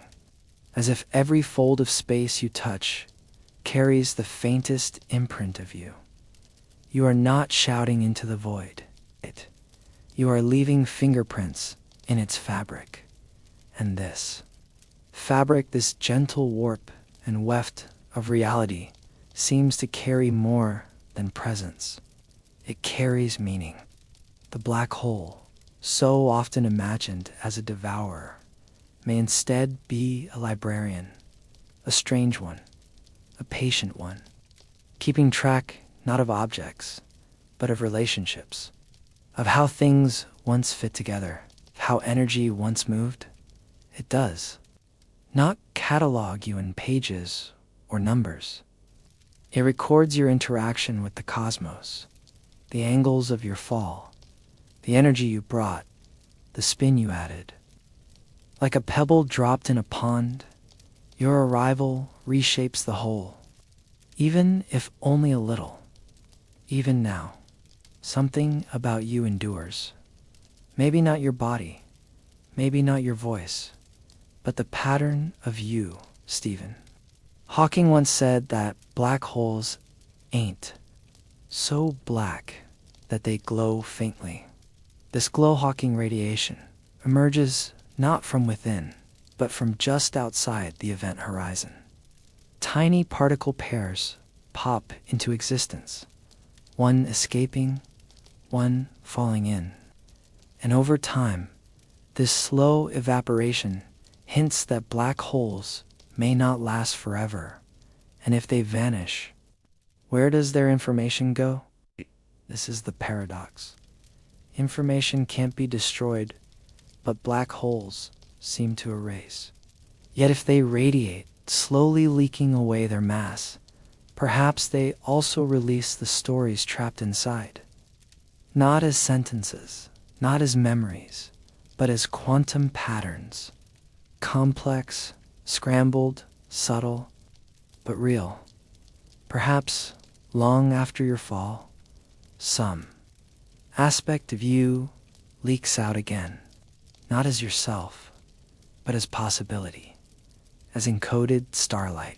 As if every fold of space you touch carries the faintest imprint of you. You are not shouting into the void. You are leaving fingerprints in its fabric. And this fabric, this gentle warp and weft of reality, seems to carry more than presence. It carries meaning. The black hole, so often imagined as a devourer, may instead be a librarian, a strange one, a patient one, keeping track not of objects, but of relationships, of how things once fit together, how energy once moved. It does not catalog you in pages or numbers. It records your interaction with the cosmos, the angles of your fall, the energy you brought, the spin you added. Like a pebble dropped in a pond, your arrival reshapes the whole, even if only a little. Even now, something about you endures. Maybe not your body, maybe not your voice, but the pattern of you, Stephen. Hawking once said that black holes ain't so black that they glow faintly. This glow-hawking radiation emerges not from within, but from just outside the event horizon. Tiny particle pairs pop into existence, one escaping, one falling in. And over time, this slow evaporation hints that black holes may not last forever, and if they vanish, where does their information go? This is the paradox. Information can't be destroyed, but black holes seem to erase. Yet if they radiate, slowly leaking away their mass, perhaps they also release the stories trapped inside. Not as sentences, not as memories, but as quantum patterns. Complex, scrambled, subtle, but real. Perhaps long after your fall, some aspect of you leaks out again, not as yourself, but as possibility, as encoded starlight,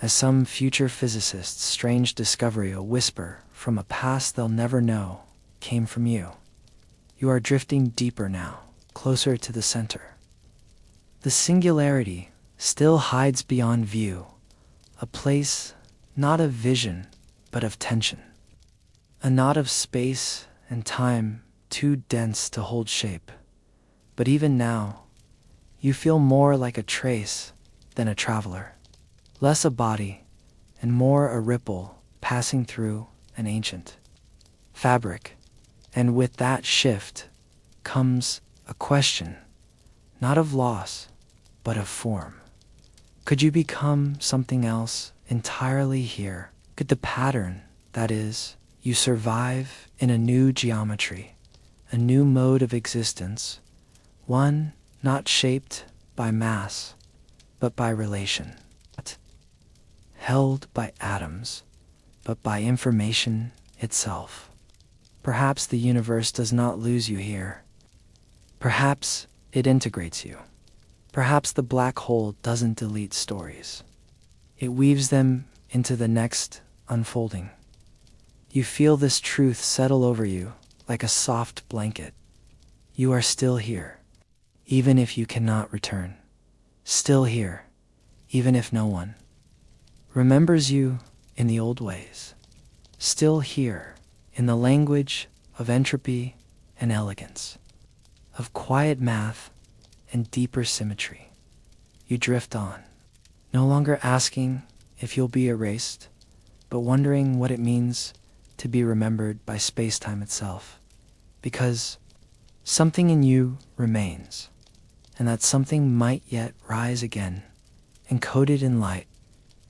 as some future physicist's strange discovery, a whisper from a past they'll never know, came from you. You are drifting deeper now, closer to the center. The singularity still hides beyond view, a place not of vision, but of tension. A knot of space and time too dense to hold shape. But even now, you feel more like a trace than a traveler. Less a body, and more a ripple passing through an ancient fabric. And with that shift comes a question, not of loss, but of form. Could you become something else entirely here? Could the pattern, that is, You survive in a new geometry, a new mode of existence, one not shaped by mass, but by relation, not held by atoms, but by information itself. Perhaps the universe does not lose you here. Perhaps it integrates you. Perhaps the black hole doesn't delete stories. It weaves them into the next unfolding. You feel this truth settle over you like a soft blanket. You are still here, even if you cannot return. Still here, even if no one remembers you in the old ways. Still here, in the language of entropy and elegance, of quiet math and deeper symmetry. You drift on, no longer asking if you'll be erased, but wondering what it means to be remembered by space-time itself. Because something in you remains, and that something might yet rise again, encoded in light,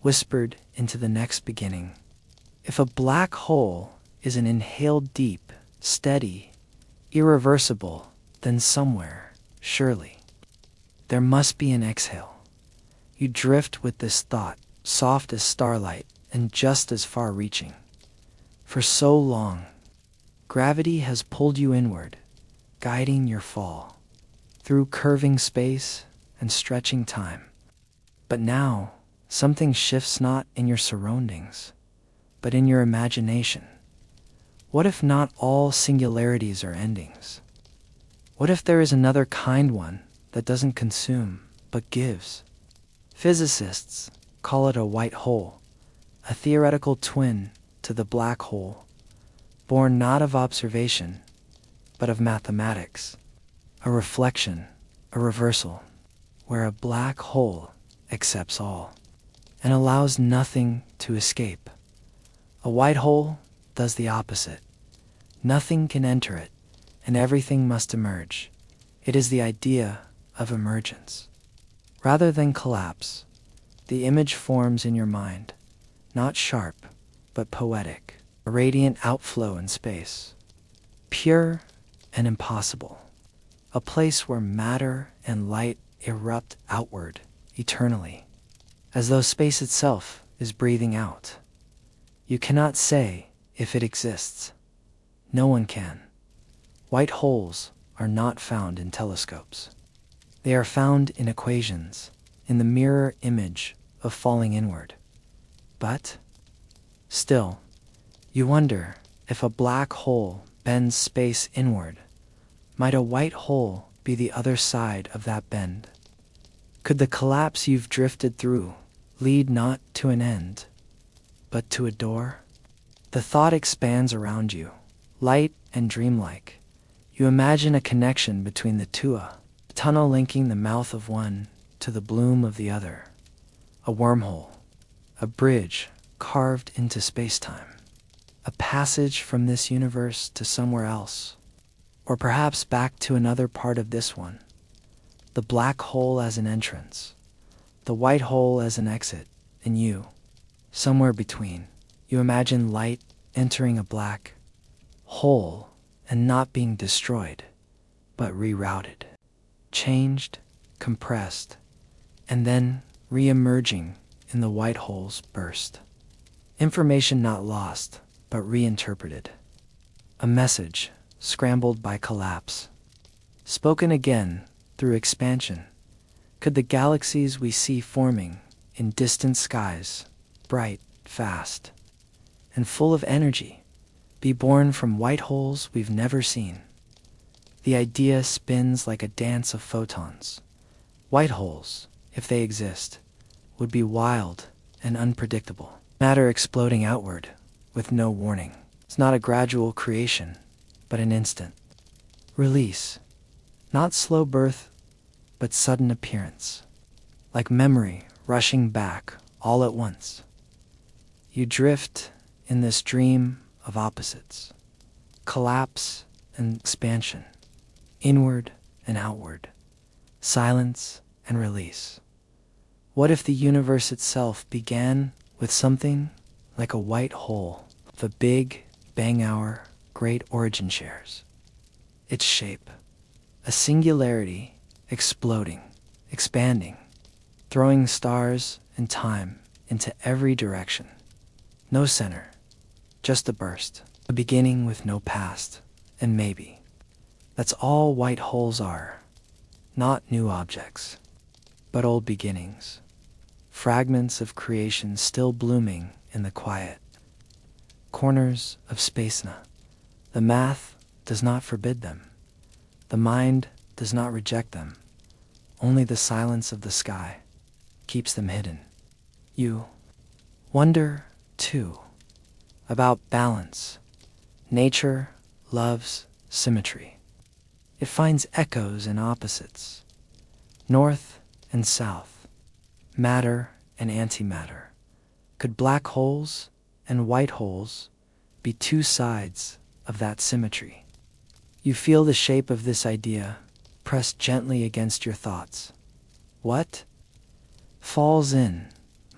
whispered into the next beginning. If a black hole is an inhaled deep, steady, irreversible, then somewhere, surely, there must be an exhale. You drift with this thought, soft as starlight and just as far-reaching. For so long, gravity has pulled you inward, guiding your fall, through curving space and stretching time. But now, something shifts not in your surroundings, but in your imagination. What if not all singularities are endings? What if there is another kind one that doesn't consume, but gives? Physicists call it a white hole, a theoretical twin to the black hole, born not of observation, but of mathematics, a reflection, a reversal, where a black hole accepts all and allows nothing to escape. A white hole does the opposite. Nothing can enter it, and everything must emerge. It is the idea of emergence. Rather than collapse, the image forms in your mind, not sharp, but poetic, a radiant outflow in space, pure and impossible, a place where matter and light erupt outward eternally, as though space itself is breathing out. You cannot say if it exists. No one can. White holes are not found in telescopes. They are found in equations, in the mirror image of falling inward. But still, you wonder if a black hole bends space inward. Might a white hole be the other side of that bend? Could the collapse you've drifted through lead not to an end, but to a door? The thought expands around you, light and dreamlike. You imagine a connection between the two, a tunnel linking the mouth of one to the bloom of the other, a wormhole, a bridge carved into space-time, a passage from this universe to somewhere else, or perhaps back to another part of this one. The black hole as an entrance, the white hole as an exit, and you, somewhere between. You imagine light entering a black hole and not being destroyed, but rerouted, changed, compressed, and then re-emerging in the white hole's burst. Information not lost, but reinterpreted. A message scrambled by collapse, spoken again through expansion. Could the galaxies we see forming in distant skies, bright, fast, and full of energy, be born from white holes we've never seen? The idea spins like a dance of photons. White holes, if they exist, would be wild and unpredictable. Matter exploding outward with no warning. It's not a gradual creation, but an instant release. Not slow birth, but sudden appearance. Like memory rushing back all at once. You drift in this dream of opposites, collapse and expansion, inward and outward, silence and release. What if the universe itself began with something like a white hole, the big, Bang our great origin shares. Its shape, a singularity, exploding, expanding, throwing stars and time into every direction. No center, just a burst, a beginning with no past, and maybe. That's all white holes are. Not new objects, but old beginnings. Fragments of creation still blooming in the quiet corners of space-na. The math does not forbid them. The mind does not reject them. Only the silence of the sky keeps them hidden. You wonder, too, about balance. Nature loves symmetry. It finds echoes in opposites, north and south, matter and antimatter. Could black holes and white holes be two sides of that symmetry? You feel the shape of this idea pressed gently against your thoughts. What falls in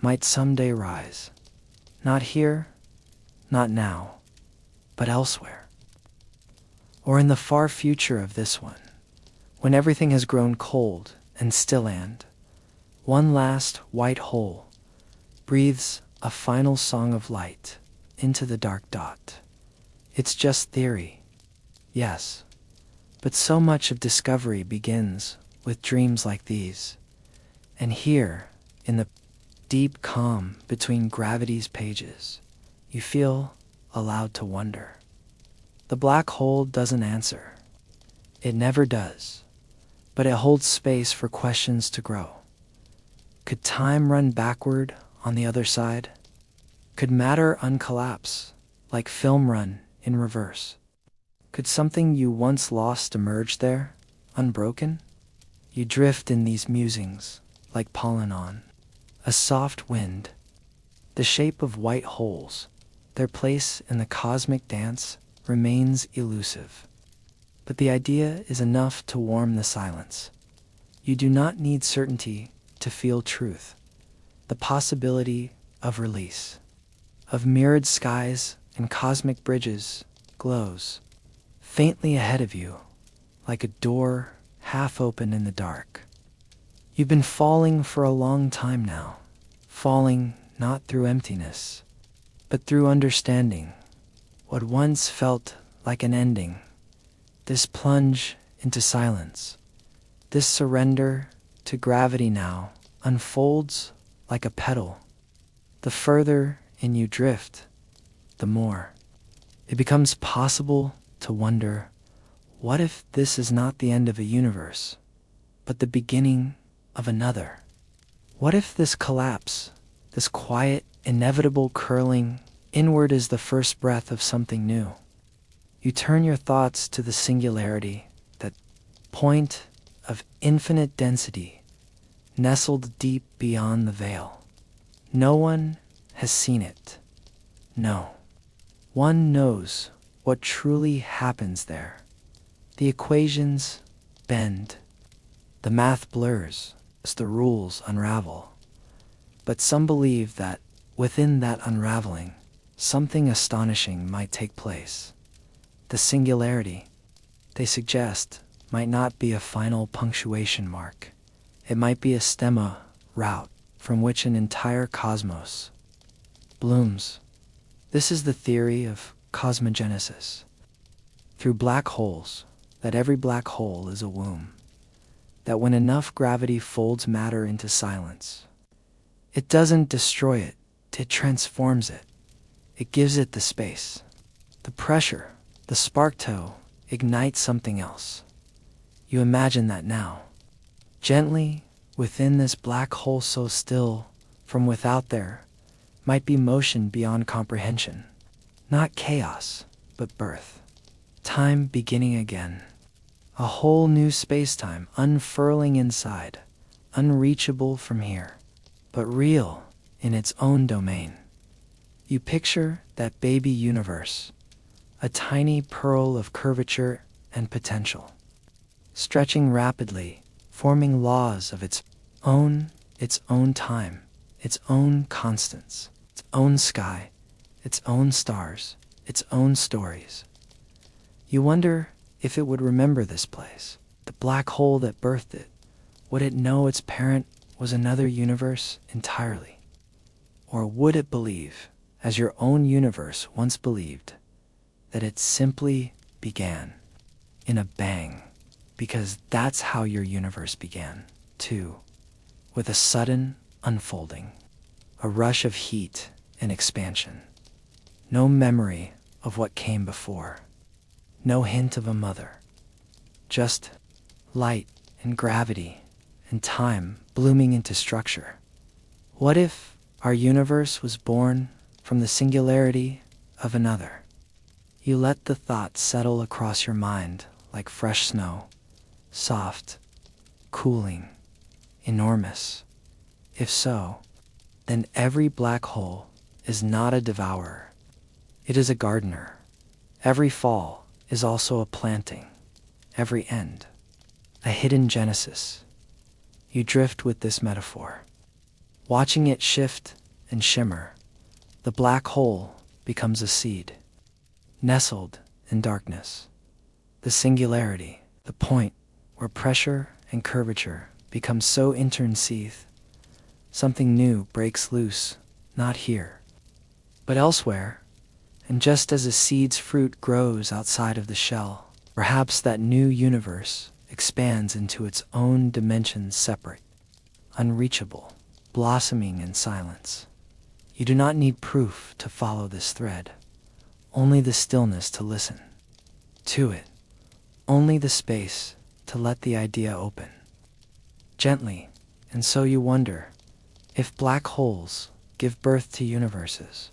might someday rise. Not here, not now, but elsewhere. Or in the far future of this one, when everything has grown cold and still, and one last white hole breathes a final song of light into the dark dot. It's just theory, yes, but so much of discovery begins with dreams like these. And here, in the deep calm between gravity's pages, you feel allowed to wonder. The black hole doesn't answer. It never does, but it holds space for questions to grow. Could time run backward on the other side? Could matter uncollapse, like film run in reverse? Could something you once lost emerge there, unbroken? You drift in these musings, like pollen on a soft wind. The shape of white holes, their place in the cosmic dance, remains elusive. But the idea is enough to warm the silence. You do not need certainty to feel truth. The possibility of release, of mirrored skies and cosmic bridges, glows faintly ahead of you, like a door half open in the dark. You've been falling for a long time now, falling not through emptiness, but through understanding. What once felt like an ending, this plunge into silence, this surrender to gravity now unfolds like a petal. The further in you drift, the more it becomes possible to wonder, what if this is not the end of a universe, but the beginning of another? What if this collapse, this quiet, inevitable curling inward, is the first breath of something new? You turn your thoughts to the singularity, that point of infinite density, nestled deep beyond the veil. No one has seen it. No one knows what truly happens there. The equations bend, the math blurs as the rules unravel. But some believe that within that unraveling, something astonishing might take place. The singularity, they suggest, might not be a final punctuation mark. It might be a stemma route from which an entire cosmos blooms. This is the theory of cosmogenesis. Through black holes, that every black hole is a womb. That when enough gravity folds matter into silence, it doesn't destroy it, it transforms it. It gives it the space, the pressure, the spark to ignite something else. You imagine that now. Gently, within this black hole so still, from without there, might be motion beyond comprehension. Not chaos, but birth. Time beginning again. A whole new space-time unfurling inside, unreachable from here, but real in its own domain. You picture that baby universe, a tiny pearl of curvature and potential, stretching rapidly, forming laws of its own time, its own constants, its own sky, its own stars, its own stories. You wonder if it would remember this place, the black hole that birthed it. Would it know its parent was another universe entirely? Or would it believe, as your own universe once believed, that it simply began in a bang? Because that's how your universe began, too, with a sudden unfolding, a rush of heat and expansion. No memory of what came before, no hint of a mother, just light and gravity and time blooming into structure. What if our universe was born from the singularity of another? You let the thought settle across your mind like fresh snow, soft, cooling, enormous. If so, then every black hole is not a devourer. It is a gardener. Every fall is also a planting. Every end, a hidden genesis. You drift with this metaphor, watching it shift and shimmer. The black hole becomes a seed, nestled in darkness. The singularity, the point where pressure and curvature become so interseethed, something new breaks loose, not here, but elsewhere. And just as a seed's fruit grows outside of the shell, perhaps that new universe expands into its own dimensions, separate, unreachable, blossoming in silence. You do not need proof to follow this thread, only the stillness to listen to it, only the space to let the idea open gently. And so you wonder, if black holes give birth to universes,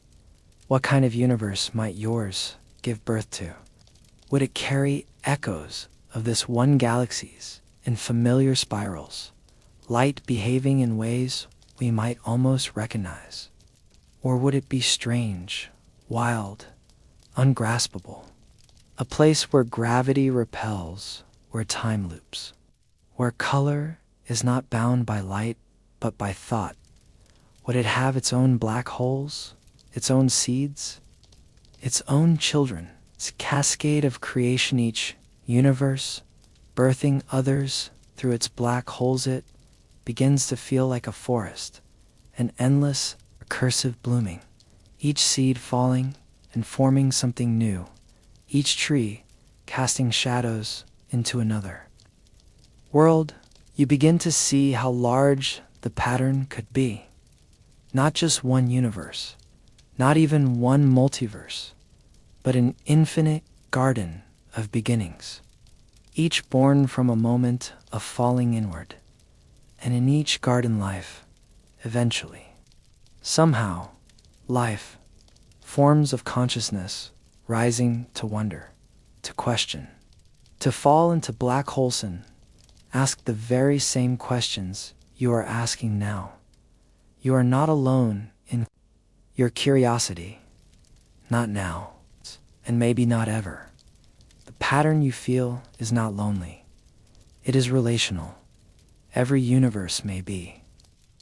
what kind of universe might yours give birth to? Would it carry echoes of this one galaxy's in familiar spirals, light behaving in ways we might almost recognize? Or would it be strange, wild, ungraspable, a place where gravity repels, where time loops, where color is not bound by light but by thought? Would it have its own black holes, its own seeds, its own children, its cascade of creation, each universe birthing others through its black holes? It begins to feel like a forest, an endless, recursive blooming, each seed falling and forming something new, each tree casting shadows into another world. You begin to see how large the pattern could be. Not just one universe, not even one multiverse, but an infinite garden of beginnings, each born from a moment of falling inward. And in each garden life, eventually, somehow, life, forms of consciousness rising to wonder, to question, to fall into black holes and ask the very same questions you are asking now. You are not alone in your curiosity, not now, and maybe not ever. The pattern you feel is not lonely. It is relational. Every universe may be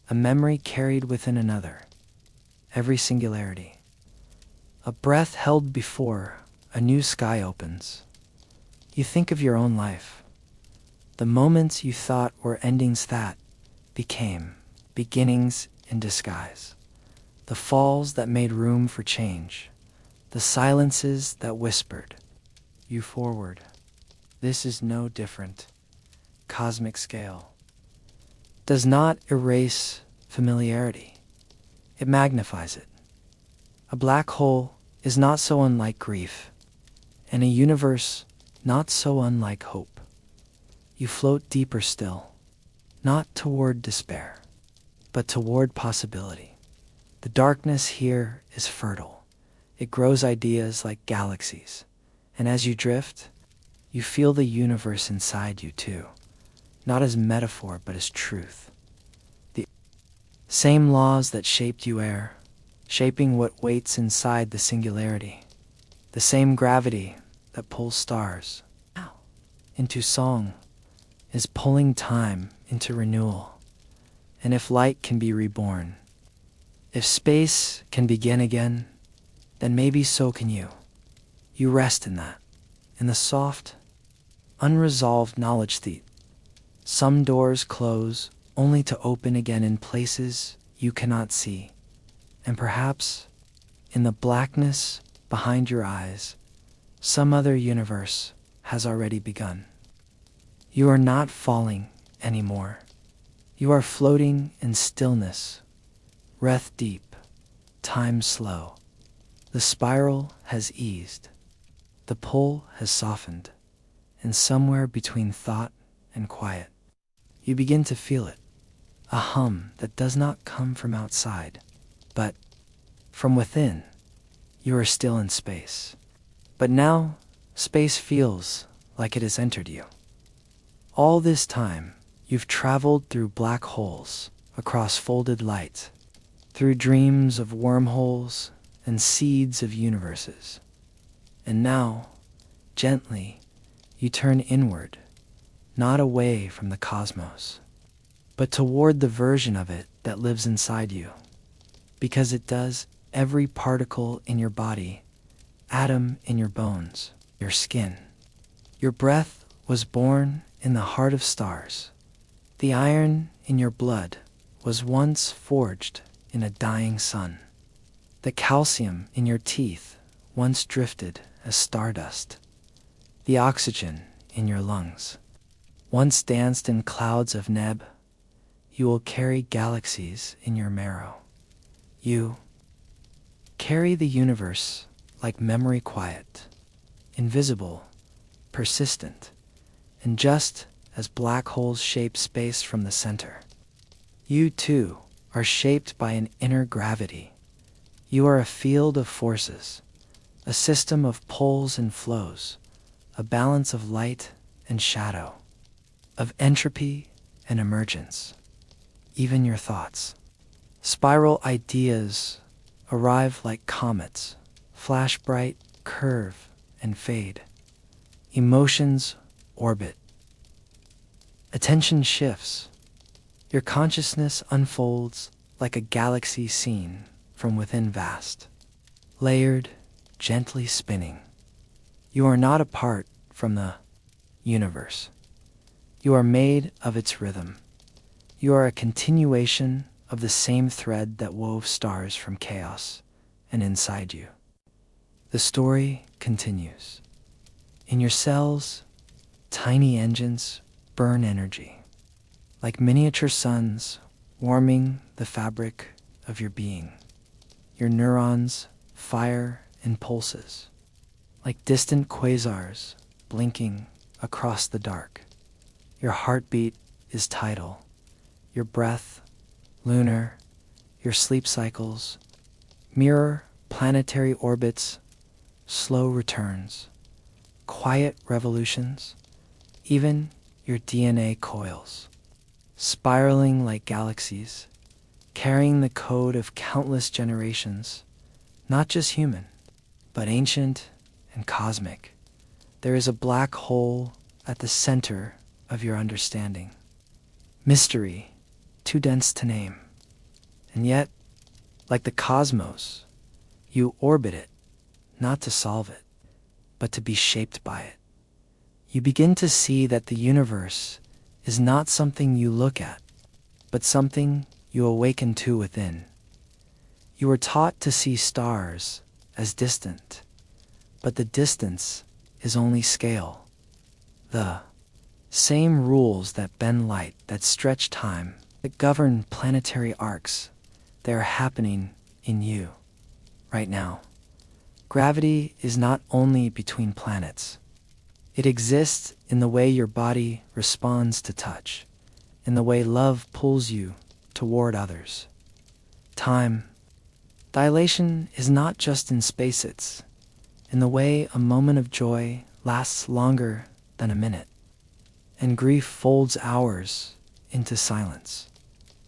a memory carried within another. Every singularity, a breath held before a new sky opens. You think of your own life, the moments you thought were endings that became beginnings in disguise, the falls that made room for change, the silences that whispered you forward. This is no different. Cosmic scale does not erase familiarity. It magnifies it. A black hole is not so unlike grief, and a universe not so unlike hope. You float deeper still, not toward despair, but toward possibility. The darkness here is fertile. It grows ideas like galaxies, and as you drift, you feel the universe inside you too, not as metaphor but as truth. The same laws that shaped you are shaping what waits inside the singularity. The same gravity that pulls stars into song is pulling time into renewal. And if light can be reborn, if space can begin again, then maybe so can you. You rest in that, in the soft, unresolved knowledge that some doors close only to open again in places you cannot see, and perhaps in the blackness behind your eyes, some other universe has already begun. You are not falling anymore. You are floating in stillness, breath deep, time slow. The spiral has eased. The pull has softened. And somewhere between thought and quiet, you begin to feel it, a hum that does not come from outside, but from within. You are still in space. But now, space feels like it has entered you. All this time, you've traveled through black holes, across folded light, through dreams of wormholes and seeds of universes. And now, gently, you turn inward, not away from the cosmos, but toward the version of it that lives inside you, because it does. Every particle in your body, atom in your bones, your skin. Your breath was born in the heart of stars. The iron in your blood was once forged in a dying sun. The calcium in your teeth once drifted as stardust. The oxygen in your lungs once danced in clouds of neb. You will carry galaxies in your marrow. You carry the universe like memory quiet, invisible, persistent, and just as black holes shape space from the center. You too are shaped by an inner gravity. You are a field of forces, a system of pulls and flows, a balance of light and shadow, of entropy and emergence. Even your thoughts, spiral ideas, arrive like comets, flash bright, curve, and fade. Emotions orbit. Attention shifts. Your consciousness unfolds like a galaxy seen from within vast, layered, gently spinning. You are not apart from the universe. You are made of its rhythm. You are a continuation of the same thread that wove stars from chaos and inside you. The story continues. In your cells, tiny engines burn energy, like miniature suns warming the fabric of your being. Your neurons fire in pulses, like distant quasars blinking across the dark. Your heartbeat is tidal, your breath lunar, your sleep cycles mirror planetary orbits, slow returns, quiet revolutions. Even your DNA coils, spiraling like galaxies, carrying the code of countless generations, not just human, but ancient and cosmic. There is a black hole at the center of your understanding. Mystery, too dense to name. And yet, like the cosmos, you orbit it, not to solve it, but to be shaped by it. You begin to see that the universe is not something you look at, but something you awaken to within. You are taught to see stars as distant, but the distance is only scale. The same rules that bend light, that stretch time, that govern planetary arcs, they are happening in you right now. Gravity is not only between planets. It exists in the way your body responds to touch, in the way love pulls you toward others. Time, dilation is not just in space, it's in the way a moment of joy lasts longer than a minute, and grief folds hours into silence.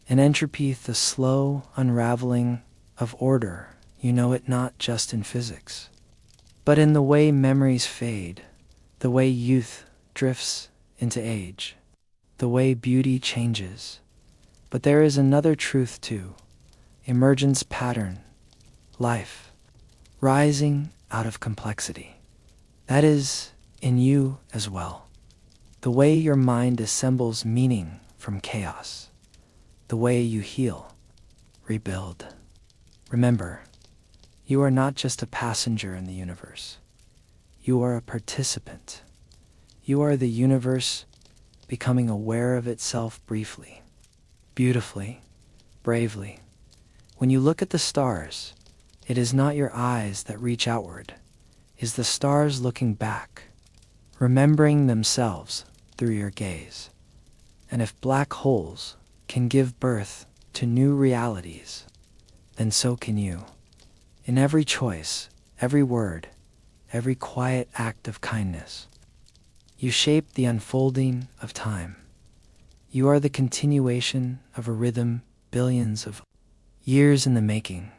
And entropy, the slow unraveling of order, you know it not just in physics, but in the way memories fade, the way youth drifts into age, the way beauty changes. But there is another truth too, emergence pattern, life, rising out of complexity. That is in you as well. The way your mind assembles meaning from chaos. The way you heal, rebuild. Remember, you are not just a passenger in the universe. You are a participant. You are the universe becoming aware of itself briefly, beautifully, bravely. When you look at the stars, it is not your eyes that reach outward. It is the stars looking back, remembering themselves through your gaze. And if black holes can give birth to new realities, then so can you. In every choice, every word, every quiet act of kindness, you shape the unfolding of time. You are the continuation of a rhythm billions of years in the making.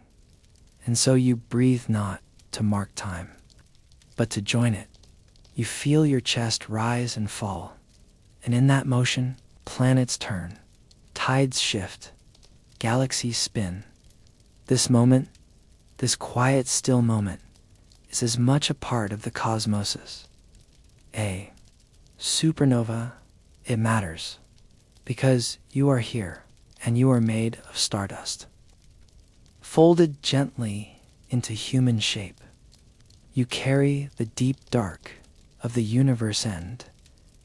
And so you breathe not to mark time, but to join it. You feel your chest rise and fall, and in that motion, planets turn, tides shift, galaxies spin. This moment, this quiet, still moment, is as much a part of the cosmos as a supernova. It matters, because you are here, and you are made of stardust. Folded gently into human shape, you carry the deep dark of the universe and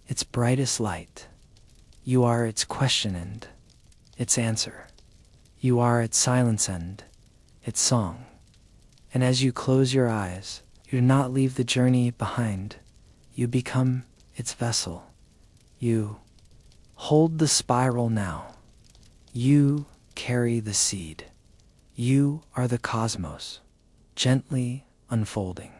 its brightest light. You are its question and its answer. You are its silence and its song. And as you close your eyes, you do not leave the journey behind. You become its vessel. You hold the spiral now. You carry the seed. You are the cosmos, gently unfolding.